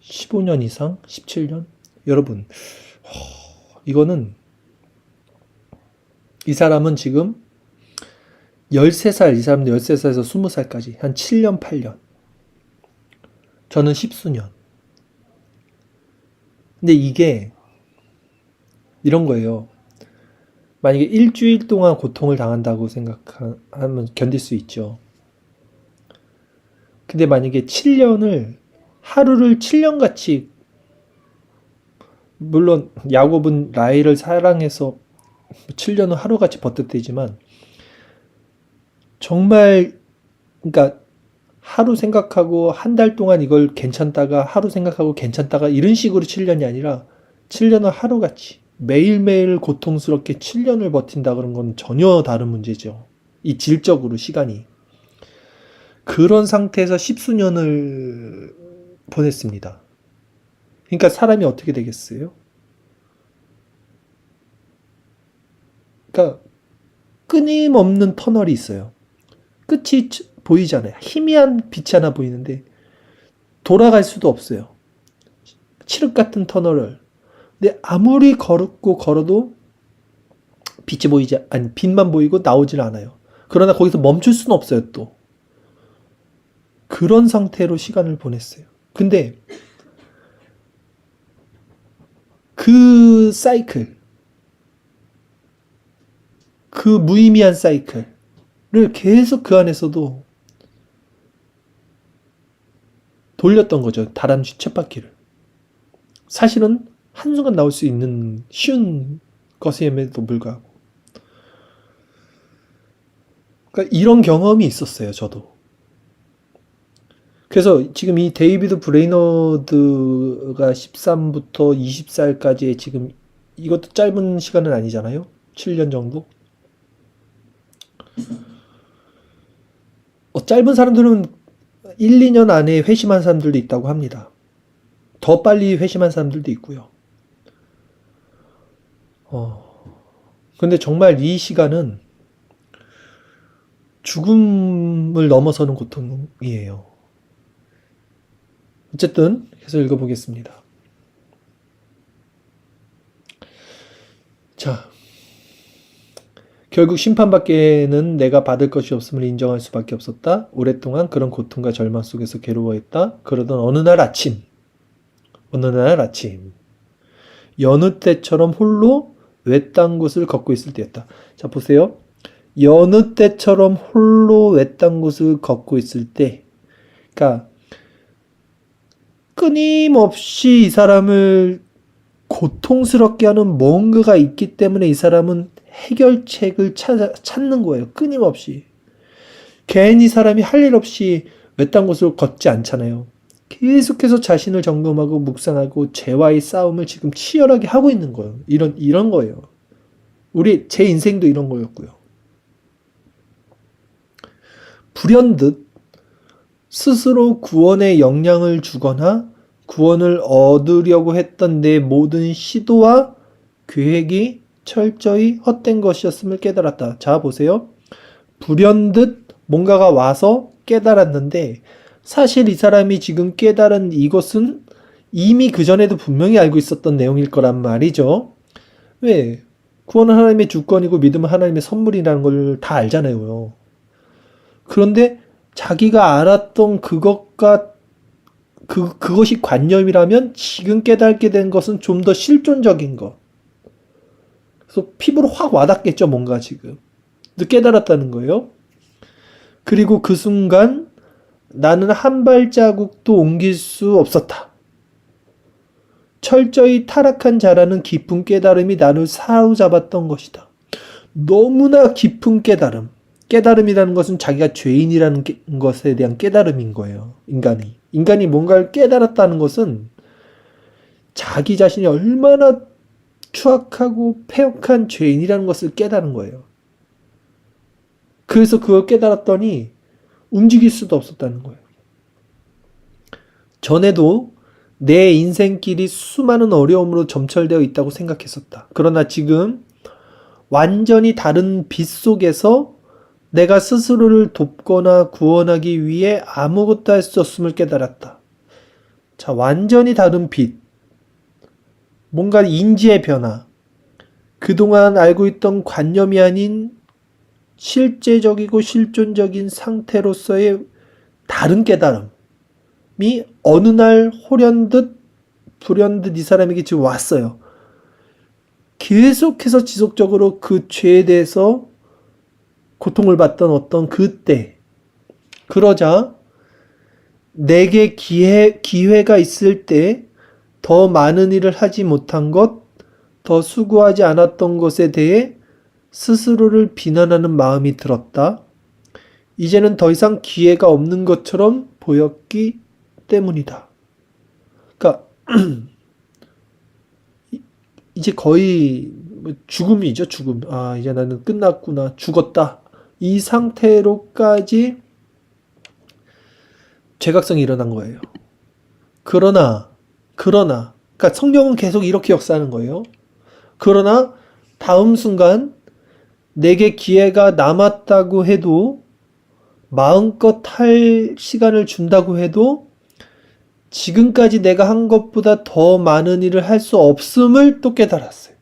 15년 이상? 17년? 여러분, 이거는 이 사람은 지금 13살, 이 사람도 13살에서 20살까지 한 7년, 8년. 저는 10수년. 근데 이게 이런 거예요. 만약에 일주일 동안 고통을 당한다고 생각하면 견딜 수 있죠. 근데 만약에 7년을 하루를 7년같이, 물론 야곱은 라헬을 사랑해서 7년을 하루같이 버텼대지만 정말, 그러니까 하루 생각하고 한 달 동안 이걸 괜찮다가 하루 생각하고 괜찮다가 이런 식으로 7년이 아니라 7년을 하루같이 매일매일 고통스럽게 7년을 버틴다 그런 건 전혀 다른 문제죠. 이 질적으로 시간이. 그런 상태에서 10수년을 보냈습니다. 그러니까 사람이 어떻게 되겠어요? 그러니까 끊임없는 터널이 있어요. 끝이 보이잖아요. 희미한 빛이 하나 보이는데 돌아갈 수도 없어요. 칠흑 같은 터널을. 근데 아무리 걸어도 빛이 보이지, 아니 빛만 보이고 나오질 않아요. 그러나 거기서 멈출 수는 없어요, 또. 그런 상태로 시간을 보냈어요. 근데 그 사이클, 그 무의미한 사이클을 계속 그 안에서도 돌렸던 거죠. 다람쥐 쳇바퀴를. 사실은 한순간 나올 수 있는 쉬운 것임에도 불구하고. 그러니까 이런 경험이 있었어요, 저도. 그래서 지금 이 데이비드 브레이너드가 13부터 24일까지의 지금 이것도 짧은 시간은 아니잖아요. 7년 정도. 짧은 사람들은 1, 2년 안에 회심한 사람들도 있다고 합니다. 더 빨리 회심한 사람들도 있고요. 근데 정말 이 시간은 죽음을 넘어서는 고통이에요. 어쨌든 해서 읽어보겠습니다. 자, 결국 심판밖에는 내가 받을 것이 없음을 인정할 수밖에 없었다. 오랫동안 그런 고통과 절망 속에서 괴로워했다. 그러던 어느 날 아침, 여느 때처럼 홀로 외딴 곳을 걷고 있을 때였다. 자, 보세요. 여느 때처럼 홀로 외딴 곳을 걷고 있을 때, 그러니까 끊임없이 이 사람을 고통스럽게 하는 뭔가가 있기 때문에 이 사람은 해결책을 찾는 거예요. 끊임없이. 괜히 사람이 할 일 없이 외딴 곳으로 걷지 않잖아요. 계속해서 자신을 점검하고 묵상하고 죄와의 싸움을 지금 치열하게 하고 있는 거예요. 이런 거예요. 제 인생도 이런 거였고요. 불현듯 스스로 구원의 영향을 주거나 구원을 얻으려고 했던 내 모든 시도와 계획이 철저히 헛된 것이었음을 깨달았다. 자, 보세요. 불현듯 뭔가가 와서 깨달았는데 사실 이 사람이 지금 깨달은 이것은 이미 그전에도 분명히 알고 있었던 내용일 거란 말이죠. 왜? 구원은 하나님의 주권이고 믿음은 하나님의 선물이라는 걸 다 알잖아요. 그런데 자기가 알았던 그것이 관념이라면 지금 깨닫게 된 것은 좀 더 실존적인 것. 그래서 피부로 확 와닿겠죠, 뭔가 지금. 깨달았다는 거예요. 그리고 그 순간 나는 한 발자국도 옮길 수 없었다. 철저히 타락한 자라는 깊은 깨달음이 나를 사로잡았던 것이다. 너무나 깊은 깨달음. 깨달음이라는 것은 자기가 죄인이라는 것에 대한 깨달음인 거예요. 인간이 뭔가를 깨달았다는 것은 자기 자신이 얼마나 추악하고 패역한 죄인이라는 것을 깨달은 거예요. 그래서 그걸 깨달았더니 움직일 수도 없었다는 거예요. 전에도 내 인생길이 수많은 어려움으로 점철되어 있다고 생각했었다. 그러나 지금 완전히 다른 빛 속에서 내가 스스로를 돕거나 구원하기 위해 아무것도 할 수 없음을 깨달았다. 자, 완전히 다른 빛. 뭔가 인지의 변화. 그동안 알고 있던 관념이 아닌 실제적이고 실존적인 상태로서의 다른 깨달음이 어느 날 호련듯 불현듯 이 사람에게 지금 왔어요. 계속해서 지속적으로 그 죄에 대해서 고통을 받던 어떤 그때, 그러자 내게 기회가 있을 때 더 많은 일을 하지 못한 것, 더 수고하지 않았던 것에 대해 스스로를 비난하는 마음이 들었다. 이제는 더 이상 기회가 없는 것처럼 보였기 때문이다. 그러니까 이제 거의 죽음이죠, 죽음. 아, 이제 나는 끝났구나, 죽었다. 이 상태로까지 죄각성이 일어난 거예요. 그러나, 그러니까 성경은 계속 이렇게 역사하는 거예요. 그러나 다음 순간 내게 기회가 남았다고 해도 마음껏 할 시간을 준다고 해도 지금까지 내가 한 것보다 더 많은 일을 할 수 없음을 또 깨달았어요.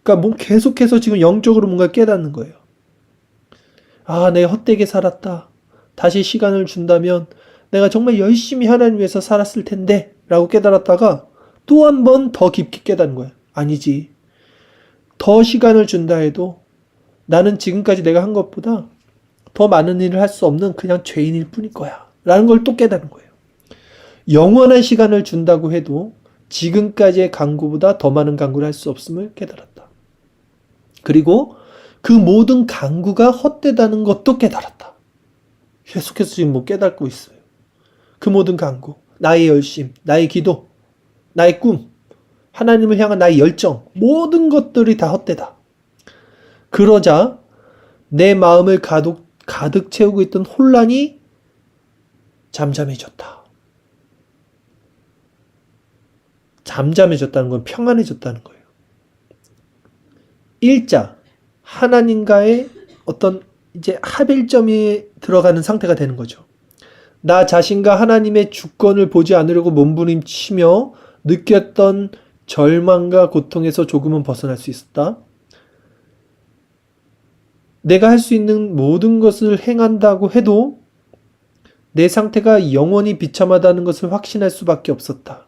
그러니까 계속해서 지금 영적으로 뭔가 깨닫는 거예요. 아, 내가 헛되게 살았다. 다시 시간을 준다면 내가 정말 열심히 하나님 위해서 살았을 텐데 라고 깨달았다가 또 한 번 더 깊게 깨닫는 거야. 아니지. 더 시간을 준다 해도 나는 지금까지 내가 한 것보다 더 많은 일을 할 수 없는 그냥 죄인일 뿐일 거야. 라는 걸 또 깨닫는 거예요. 영원한 시간을 준다고 해도 지금까지의 강구보다 더 많은 강구를 할 수 없음을 깨달았다. 그리고 그 모든 강구가 헛되다는 것도 깨달았다. 계속해서 지금 뭐 깨닫고 있어요. 그 모든 강구, 나의 열심, 나의 기도, 나의 꿈, 하나님을 향한 나의 열정, 모든 것들이 다 헛되다. 그러자 내 마음을 가득 채우고 있던 혼란이 잠잠해졌다. 잠잠해졌다는 건 평안해졌다는 거예요. 일자, 하나님과의 어떤 이제 합일점이 들어가는 상태가 되는 거죠. 나 자신과 하나님의 주권을 보지 않으려고 몸부림치며 느꼈던 절망과 고통에서 조금은 벗어날 수 있었다. 내가 할 수 있는 모든 것을 행한다고 해도 내 상태가 영원히 비참하다는 것을 확신할 수밖에 없었다.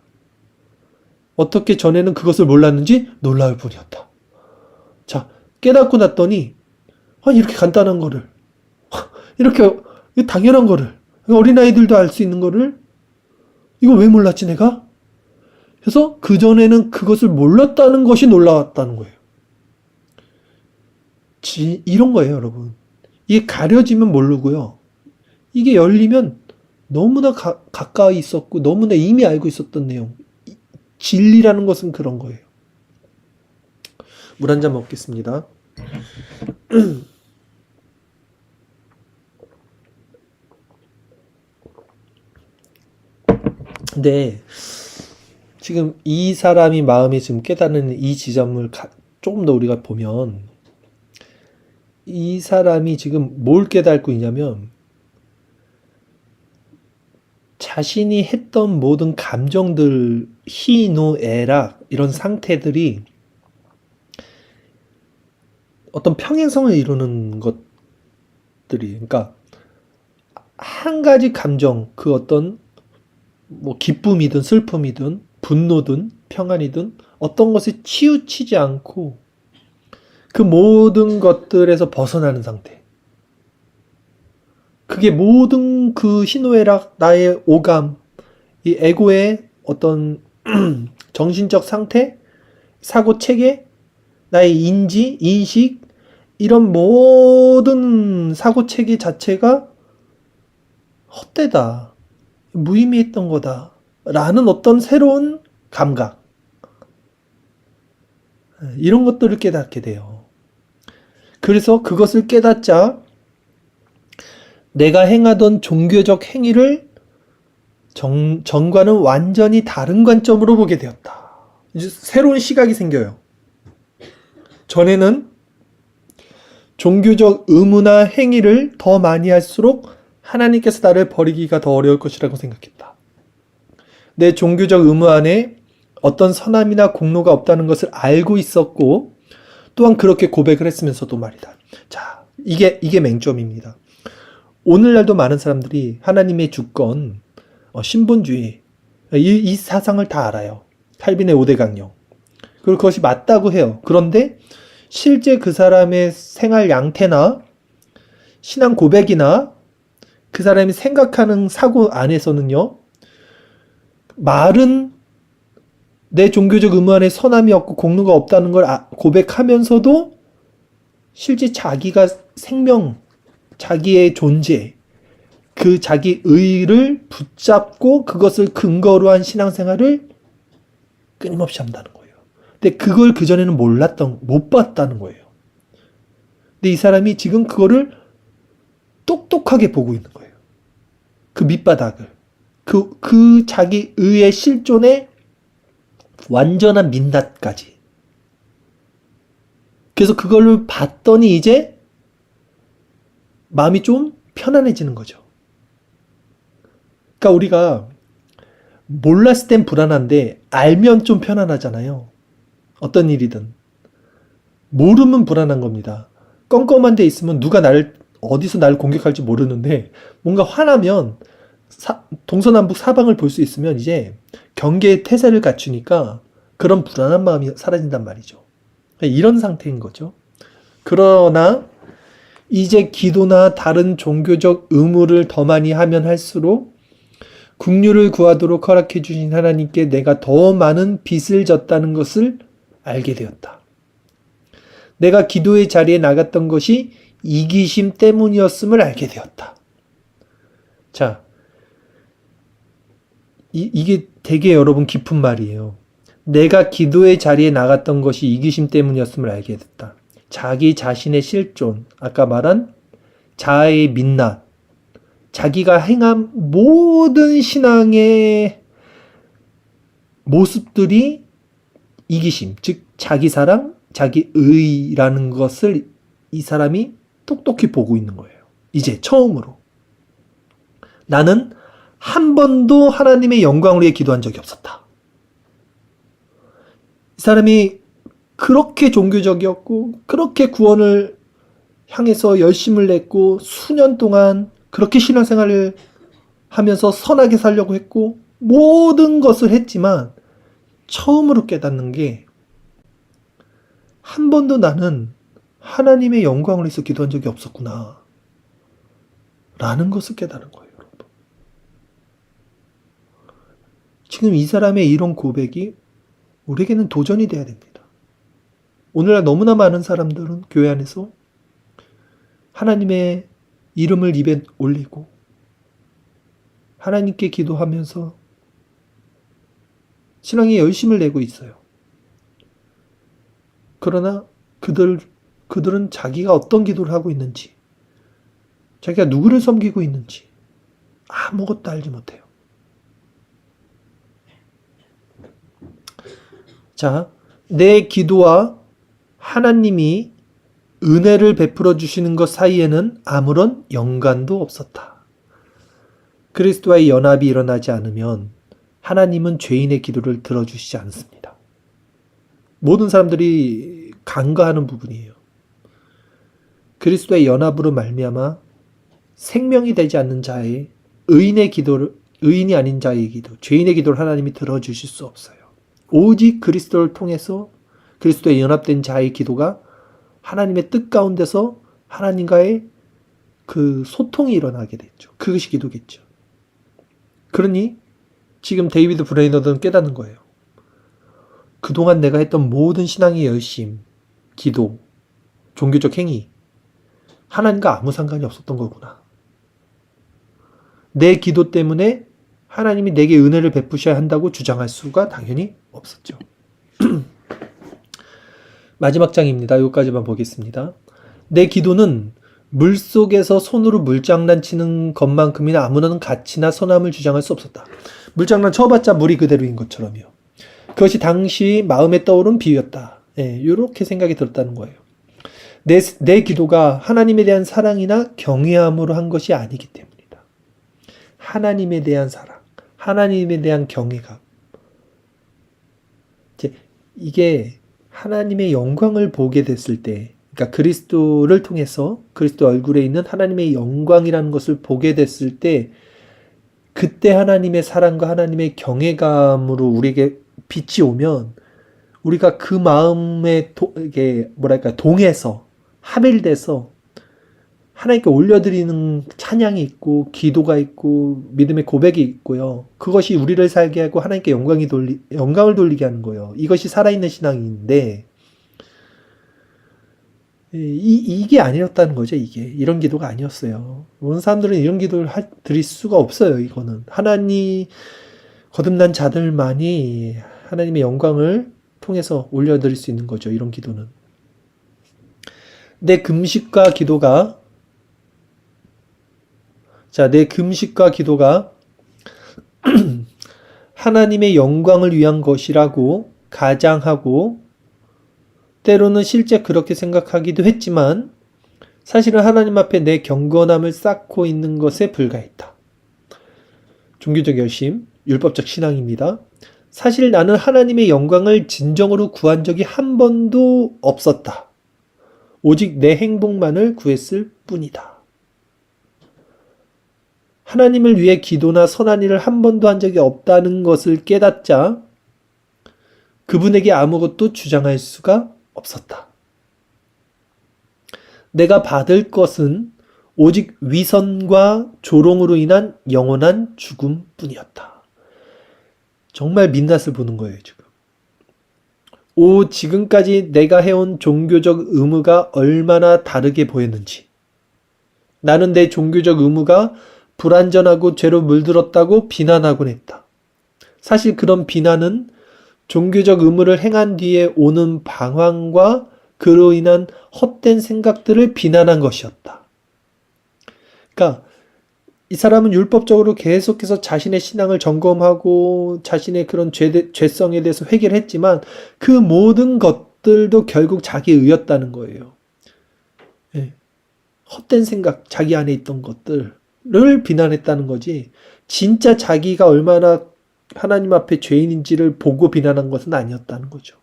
어떻게 전에는 그것을 몰랐는지 놀라울 뿐이었다. 자, 깨닫고 났더니 이렇게 간단한 거를, 이렇게 당연한 거를, 어린아이들도 알 수 있는 거를 이거 왜 몰랐지 내가? 그래서 그전에는 그것을 몰랐다는 것이 놀라웠다는 거예요. 이런 거예요, 여러분. 이게 가려지면 모르고요. 이게 열리면 너무나 가까이 있었고 너무나 이미 알고 있었던 내용. 진리라는 것은 그런 거예요. 물 한 잔 먹겠습니다. 근데 지금 이 사람이 마음에 지금 깨닫는 이 지점을 조금 더 우리가 보면 이 사람이 지금 뭘 깨닫고 있냐면 자신이 했던 모든 감정들, 희노애락 이런 상태들이 어떤 평행성을 이루는 것들이, 그러니까 한 가지 감정, 그 어떤 뭐 기쁨이든 슬픔이든 분노든 평안이든 어떤 것에 치우치지 않고 그 모든 것들에서 벗어나는 상태. 그게 모든 그 희노애락, 나의 오감, 이 에고의 어떤 정신적 상태, 사고 체계, 나의 인지, 인식, 이런 모든 사고 체계 자체가 헛되다. 무의미했던 거다. 라는 어떤 새로운 감각. 이런 것들을 깨닫게 돼요. 그래서 그것을 깨닫자 내가 행하던 종교적 행위를 전과는 완전히 다른 관점으로 보게 되었다. 이제 새로운 시각이 생겨요. 전에는 종교적 의무나 행위를 더 많이 할수록 하나님께서 나를 버리기가 더 어려울 것이라고 생각했다. 내 종교적 의무 안에 어떤 선함이나 공로가 없다는 것을 알고 있었고 또한 그렇게 고백을 했으면서도 말이다. 자, 이게 맹점입니다. 오늘날도 많은 사람들이 하나님의 주권, 신분주의, 이 사상을 다 알아요. 칼빈의 5대 강령. 그리고 그것이 맞다고 해요. 그런데 실제 그 사람의 생활 양태나 신앙 고백이나 그 사람이 생각하는 사고 안에서는요, 말은 내 종교적 의무 안에 선함이 없고 공로가 없다는 걸 고백하면서도 실제 자기가 생명, 자기의 존재, 그 자기 의를 붙잡고 그것을 근거로 한 신앙생활을 끊임없이 한다는 거예요. 근데 그걸 그전에는 못 봤다는 거예요. 근데 이 사람이 지금 그거를 똑똑하게 보고 있는 거예요. 그 밑바닥을. 그 자기 의의 실존의 완전한 민낯까지. 그래서 그걸 봤더니 이제 마음이 좀 편안해지는 거죠. 그러니까 우리가 몰랐을 땐 불안한데 알면 좀 편안하잖아요. 어떤 일이든. 모르면 불안한 겁니다. 껌껌한 데 있으면 누가 어디서 나를 공격할지 모르는데 뭔가 화나면 동서남북 사방을 볼 수 있으면 이제 경계의 태세를 갖추니까 그런 불안한 마음이 사라진단 말이죠. 이런 상태인 거죠. 그러나 이제 기도나 다른 종교적 의무를 더 많이 하면 할수록 긍휼을 구하도록 허락해 주신 하나님께 내가 더 많은 빚을 졌다는 것을 알게 되었다. 내가 기도의 자리에 나갔던 것이 이기심 때문이었음을 알게 되었다. 자, 이게 되게 여러분 깊은 말이에요. 내가 기도의 자리에 나갔던 것이 이기심 때문이었음을 알게 됐다. 자기 자신의 실존, 아까 말한 자아의 민낯, 자기가 행한 모든 신앙의 모습들이 이기심, 즉 자기 사랑, 자기 의라는 것을 이 사람이 똑똑히 보고 있는 거예요. 이제 처음으로. 나는 한 번도 하나님의 영광을 위해 기도한 적이 없었다. 이 사람이 그렇게 종교적이었고 그렇게 구원을 향해서 열심을 냈고 수년 동안 그렇게 신앙생활을 하면서 선하게 살려고 했고 모든 것을 했지만 처음으로 깨닫는 게 한 번도 나는 하나님의 영광을 위해서 기도한 적이 없었구나 라는 것을 깨달은 거예요. 여러분. 지금 이 사람의 이런 고백이 우리에게는 도전이 돼야 됩니다. 오늘날 너무나 많은 사람들은 교회 안에서 하나님의 이름을 입에 올리고 하나님께 기도하면서 신앙에 열심을 내고 있어요. 그러나 그들은 자기가 어떤 기도를 하고 있는지, 자기가 누구를 섬기고 있는지 아무것도 알지 못해요. 자, 내 기도와 하나님이 은혜를 베풀어 주시는 것 사이에는 아무런 연관도 없었다. 그리스도와의 연합이 일어나지 않으면 하나님은 죄인의 기도를 들어주시지 않습니다. 모든 사람들이 간과하는 부분이에요. 그리스도의 연합으로 말미암아 생명이 되지 않는 자의 의인이 아닌 자의 기도, 죄인의 기도를 하나님이 들어주실 수 없어요. 오직 그리스도를 통해서 그리스도에 연합된 자의 기도가 하나님의 뜻 가운데서 하나님과의 그 소통이 일어나게 됐죠. 그것이 기도겠죠. 그러니 지금 데이비드 브레이너드는 깨닫는 거예요. 그동안 내가 했던 모든 신앙의 열심, 기도, 종교적 행위, 하나님과 아무 상관이 없었던 거구나. 내 기도 때문에 하나님이 내게 은혜를 베푸셔야 한다고 주장할 수가 당연히 없었죠. 마지막 장입니다. 여기까지만 보겠습니다. 내 기도는 물속에서 손으로 물장난치는 것만큼이나 아무런 가치나 선함을 주장할 수 없었다. 물장난 쳐봤자 물이 그대로인 것처럼요. 그것이 당시 마음에 떠오른 비유였다. 이렇게 생각이 들었다는 거예요. 내 기도가 하나님에 대한 사랑이나 경외함으로 한 것이 아니기 때문이다. 하나님에 대한 사랑, 하나님에 대한 경외감. 이게 하나님의 영광을 보게 됐을 때, 그러니까 그리스도를 통해서 그리스도 얼굴에 있는 하나님의 영광이라는 것을 보게 됐을 때, 그때 하나님의 사랑과 하나님의 경외감으로 우리에게 빛이 오면 우리가 그 마음에 이게 뭐랄까 동해서 합일돼서 하나님께 올려드리는 찬양이 있고 기도가 있고 믿음의 고백이 있고요. 그것이 우리를 살게 하고 하나님께 영광을 돌리게 하는 거예요. 이것이 살아있는 신앙인데 이게 아니었다는 거죠. 이런 기도가 아니었어요. 모든 사람들은 이런 기도를 드릴 수가 없어요. 이거는 하나님 거듭난 자들만이 하나님의 영광을 통해서 올려드릴 수 있는 거죠. 이런 기도는. 내 금식과 기도가 하나님의 영광을 위한 것이라고 가장하고 때로는 실제 그렇게 생각하기도 했지만 사실은 하나님 앞에 내 경건함을 쌓고 있는 것에 불과했다. 종교적 열심, 율법적 신앙입니다. 사실 나는 하나님의 영광을 진정으로 구한 적이 한 번도 없었다. 오직 내 행복만을 구했을 뿐이다. 하나님을 위해 기도나 선한 일을 한 번도 한 적이 없다는 것을 깨닫자 그분에게 아무것도 주장할 수가 없었다. 내가 받을 것은 오직 위선과 조롱으로 인한 영원한 죽음뿐이었다. 정말 민낯을 보는 거예요, 지금. 지금까지 내가 해온 종교적 의무가 얼마나 다르게 보였는지. 나는 내 종교적 의무가 불완전하고 죄로 물들었다고 비난하곤 했다. 사실 그런 비난은 종교적 의무를 행한 뒤에 오는 방황과 그로 인한 헛된 생각들을 비난한 것이었다. 그러니까 이 사람은 율법적으로 계속해서 자신의 신앙을 점검하고 자신의 그런 죄성에 대해서 회개를 했지만 그 모든 것들도 결국 자기 의였다는 거예요. 예. 헛된 생각, 자기 안에 있던 것들을 비난했다는 거지 진짜 자기가 얼마나 하나님 앞에 죄인인지를 보고 비난한 것은 아니었다는 거죠.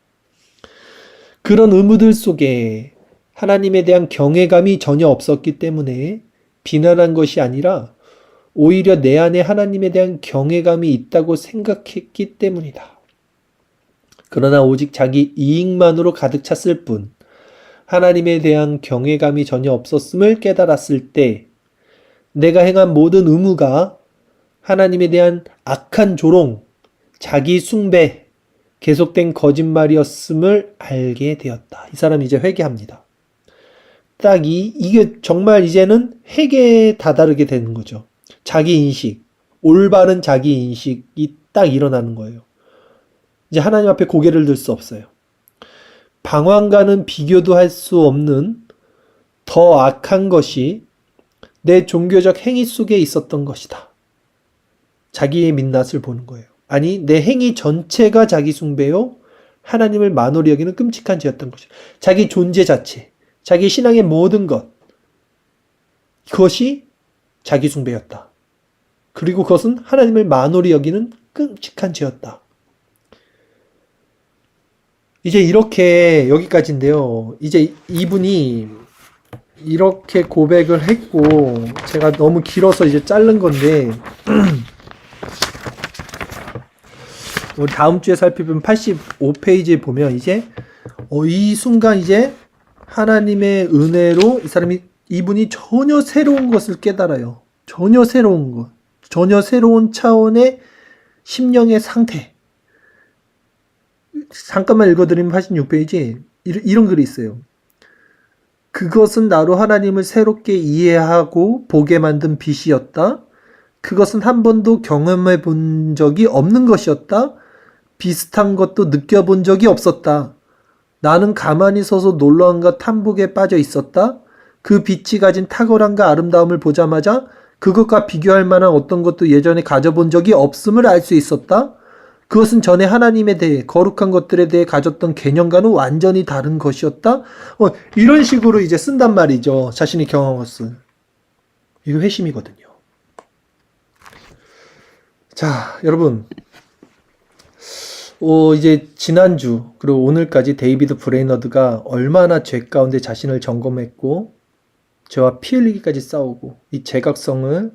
그런 의무들 속에 하나님에 대한 경외감이 전혀 없었기 때문에 비난한 것이 아니라 오히려 내 안에 하나님에 대한 경외감이 있다고 생각했기 때문이다. 그러나 오직 자기 이익만으로 가득 찼을 뿐 하나님에 대한 경외감이 전혀 없었음을 깨달았을 때 내가 행한 모든 의무가 하나님에 대한 악한 조롱, 자기 숭배, 계속된 거짓말이었음을 알게 되었다. 이 사람이 이제 회개합니다. 딱 이게 정말 이제는 회개에 다다르게 되는 거죠. 자기 인식, 올바른 자기 인식이 딱 일어나는 거예요. 이제 하나님 앞에 고개를 들 수 없어요. 방황과는 비교도 할 수 없는 더 악한 것이 내 종교적 행위 속에 있었던 것이다. 자기의 민낯을 보는 거예요. 아니, 내 행위 전체가 자기 숭배요, 하나님을 만홀히 여기는 끔찍한 죄였던 것이다. 자기 존재 자체, 자기 신앙의 모든 것, 그것이 자기 숭배였다. 그리고 그것은 하나님을 만홀히 여기는 끔찍한 죄였다. 이제 이렇게 여기까지인데요. 이제 이분이 이렇게 고백을 했고 제가 너무 길어서 이제 자른 건데 우리 다음 주에 살펴본 85페이지에 보면 이제 이 순간 이제 하나님의 은혜로 이분이 전혀 새로운 것을 깨달아요. 전혀 새로운 것, 전혀 새로운 차원의 심령의 상태. 잠깐만 읽어드리면 86페이지 이런 글이 있어요. 그것은 나로 하나님을 새롭게 이해하고 보게 만든 빛이었다. 그것은 한 번도 경험해 본 적이 없는 것이었다. 비슷한 것도 느껴본 적이 없었다. 나는 가만히 서서 놀라움과 탐복에 빠져 있었다. 그 빛이 가진 탁월함과 아름다움을 보자마자 그것과 비교할 만한 어떤 것도 예전에 가져본 적이 없음을 알 수 있었다. 그것은 전에 하나님에 대해, 거룩한 것들에 대해 가졌던 개념과는 완전히 다른 것이었다. 이런 식으로 이제 쓴단 말이죠. 자신이 경험한 것을. 이거 회심이거든요. 자, 여러분. 이제 지난주, 그리고 오늘까지 데이비드 브레이너드가 얼마나 죄 가운데 자신을 점검했고, 죄와 피 흘리기까지 싸우고, 이 제각성을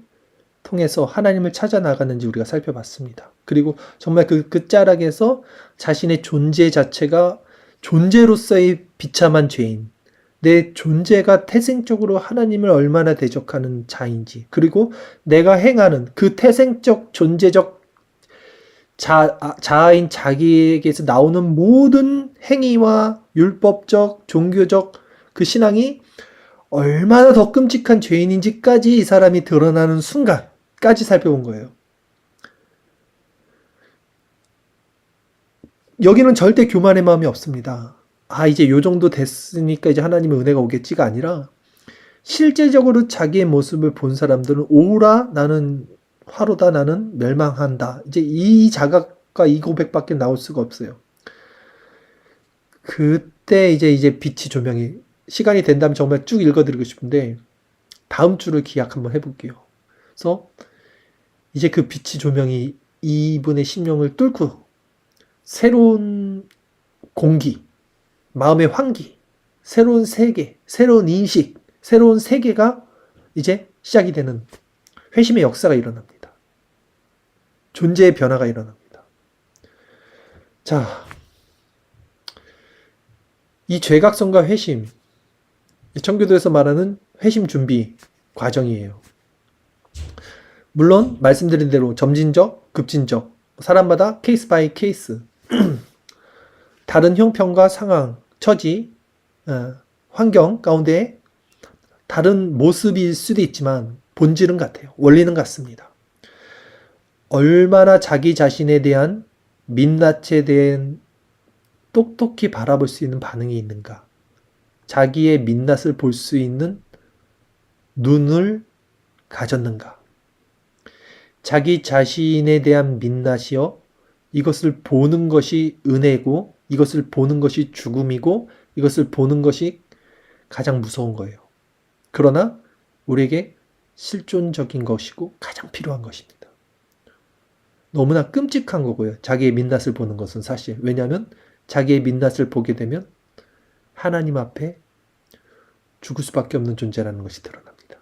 통해서 하나님을 찾아 나가는지 우리가 살펴봤습니다. 그리고 정말 그 끝자락에서 자신의 존재 자체가 존재로서의 비참한 죄인, 내 존재가 태생적으로 하나님을 얼마나 대적하는 자인지, 그리고 내가 행하는 그 태생적 존재적 자아인 자기에게서 나오는 모든 행위와 율법적, 종교적 그 신앙이 얼마나 더 끔찍한 죄인인지까지 이 사람이 드러나는 순간까지 살펴본 거예요. 여기는 절대 교만의 마음이 없습니다. 이제 요 정도 됐으니까 이제 하나님의 은혜가 오겠지가 아니라 실제적으로 자기의 모습을 본 사람들은 오라 나는 화로다, 나는 멸망한다. 이제 이 자각과 이 고백밖에 나올 수가 없어요. 그때 이제 빛이 조명이 시간이 된다면 정말 쭉 읽어드리고 싶은데 다음 주를 기약 한번 해볼게요. 그래서 이제 그 빛이 조명이 이분의 심령을 뚫고 새로운 공기, 마음의 환기, 새로운 세계, 새로운 인식, 새로운 세계가 이제 시작이 되는 회심의 역사가 일어납니다. 존재의 변화가 일어납니다. 자, 이 죄각성과 회심, 청교도에서 말하는 회심 준비 과정이에요. 물론 말씀드린 대로 점진적, 급진적, 사람마다 케이스 바이 케이스 다른 형편과 상황, 처지, 환경 가운데 다른 모습일 수도 있지만 본질은 같아요. 원리는 같습니다. 얼마나 자기 자신에 대한 민낯에 대한 똑똑히 바라볼 수 있는 반응이 있는가, 자기의 민낯을 볼 수 있는 눈을 가졌는가, 자기 자신에 대한 민낯이요, 이것을 보는 것이 은혜고, 이것을 보는 것이 죽음이고, 이것을 보는 것이 가장 무서운 거예요. 그러나 우리에게 실존적인 것이고 가장 필요한 것입니다. 너무나 끔찍한 거고요. 자기의 민낯을 보는 것은 사실. 왜냐하면 자기의 민낯을 보게 되면 하나님 앞에 죽을 수밖에 없는 존재라는 것이 드러납니다.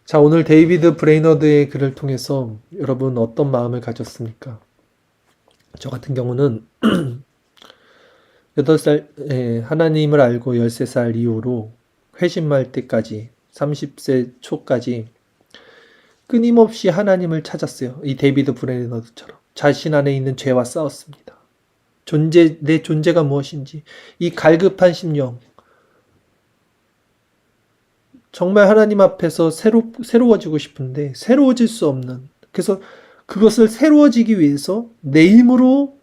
자, 오늘 데이비드 브레이너드의 글을 통해서 여러분 어떤 마음을 가졌습니까? 저 같은 경우는 8살, 하나님을 알고 13살 이후로 회심할 때까지 30세 초까지 끊임없이 하나님을 찾았어요. 이 데이비드 브레이너드처럼 자신 안에 있는 죄와 싸웠습니다. 내 존재가 무엇인지, 이 갈급한 심령, 정말 하나님 앞에서 새로워지고 싶은데 새로워질 수 없는, 그래서 그것을 새로워지기 위해서 내 힘으로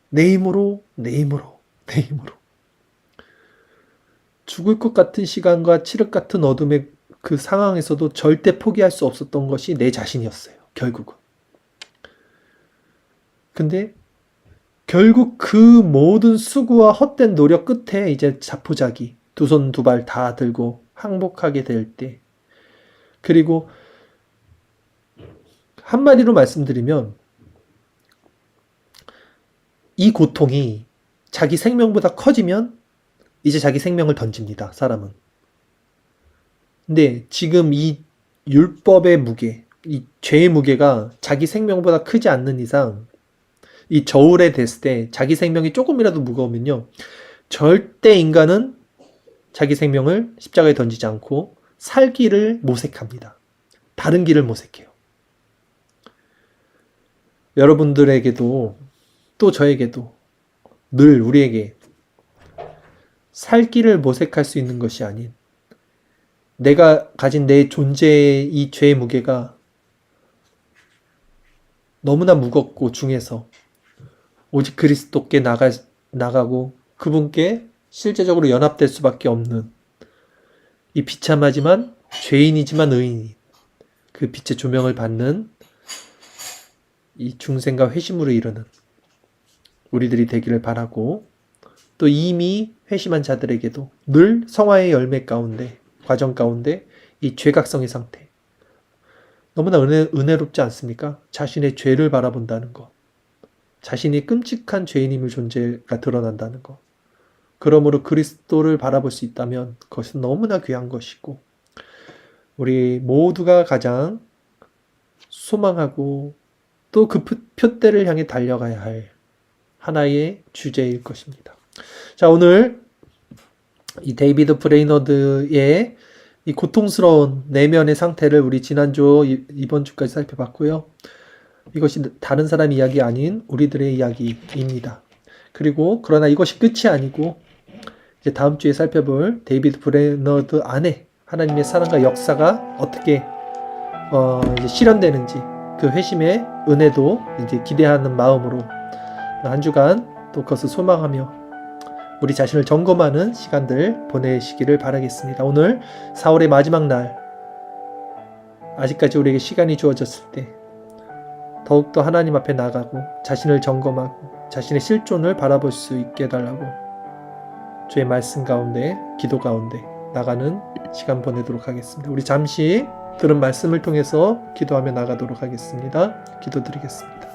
죽을 것 같은 시간과 칠흑 같은 어둠의 그 상황에서도 절대 포기할 수 없었던 것이 내 자신이었어요. 결국은. 근데 결국 그 모든 수고와 헛된 노력 끝에 이제 자포자기, 두 손 두 발 다 들고 항복하게 될 때, 그리고 한마디로 말씀드리면 이 고통이 자기 생명보다 커지면 이제 자기 생명을 던집니다. 사람은. 근데 지금 이 율법의 무게, 이 죄의 무게가 자기 생명보다 크지 않는 이상, 이 저울에 댔을 때 자기 생명이 조금이라도 무거우면요, 절대 인간은 자기 생명을 십자가에 던지지 않고 살 길을 모색합니다. 다른 길을 모색해요. 여러분들에게도 또 저에게도 늘 우리에게 살 길을 모색할 수 있는 것이 아닌, 내가 가진 내 존재의 이 죄의 무게가 너무나 무겁고 중해서 오직 그리스도께 나가고 그분께 실제적으로 연합될 수밖에 없는, 이 비참하지만 죄인이지만 의인이 그 빛의 조명을 받는 이 중생과 회심으로 이르는 우리들이 되기를 바라고, 또 이미 회심한 자들에게도 늘 성화의 열매 가운데, 과정 가운데 이 죄각성의 상태, 너무나 은혜롭지 않습니까? 자신의 죄를 바라본다는 것, 자신이 끔찍한 죄인임을 존재가 드러난다는 것, 그러므로 그리스도를 바라볼 수 있다면 그것은 너무나 귀한 것이고, 우리 모두가 가장 소망하고 또 그 표대를 향해 달려가야 할 하나의 주제일 것입니다. 자, 오늘 이 데이비드 브레이너드의 이 고통스러운 내면의 상태를 우리 지난주 이번 주까지 살펴봤고요. 이것이 다른 사람 이야기 아닌 우리들의 이야기입니다. 그리고 그러나 이것이 끝이 아니고 이제 다음 주에 살펴볼 데이비드 브레이너드 안에 하나님의 사랑과 역사가 어떻게 이제 실현되는지, 그 회심의 은혜도 이제 기대하는 마음으로 한 주간 또 그것을 소망하며 우리 자신을 점검하는 시간들 보내시기를 바라겠습니다. 오늘 4월의 마지막 날, 아직까지 우리에게 시간이 주어졌을 때 더욱더 하나님 앞에 나가고 자신을 점검하고 자신의 실존을 바라볼 수 있게 해달라고 주의 말씀 가운데, 기도 가운데 나가는 시간 보내도록 하겠습니다. 우리 잠시 들은 말씀을 통해서 기도하며 나가도록 하겠습니다. 기도드리겠습니다.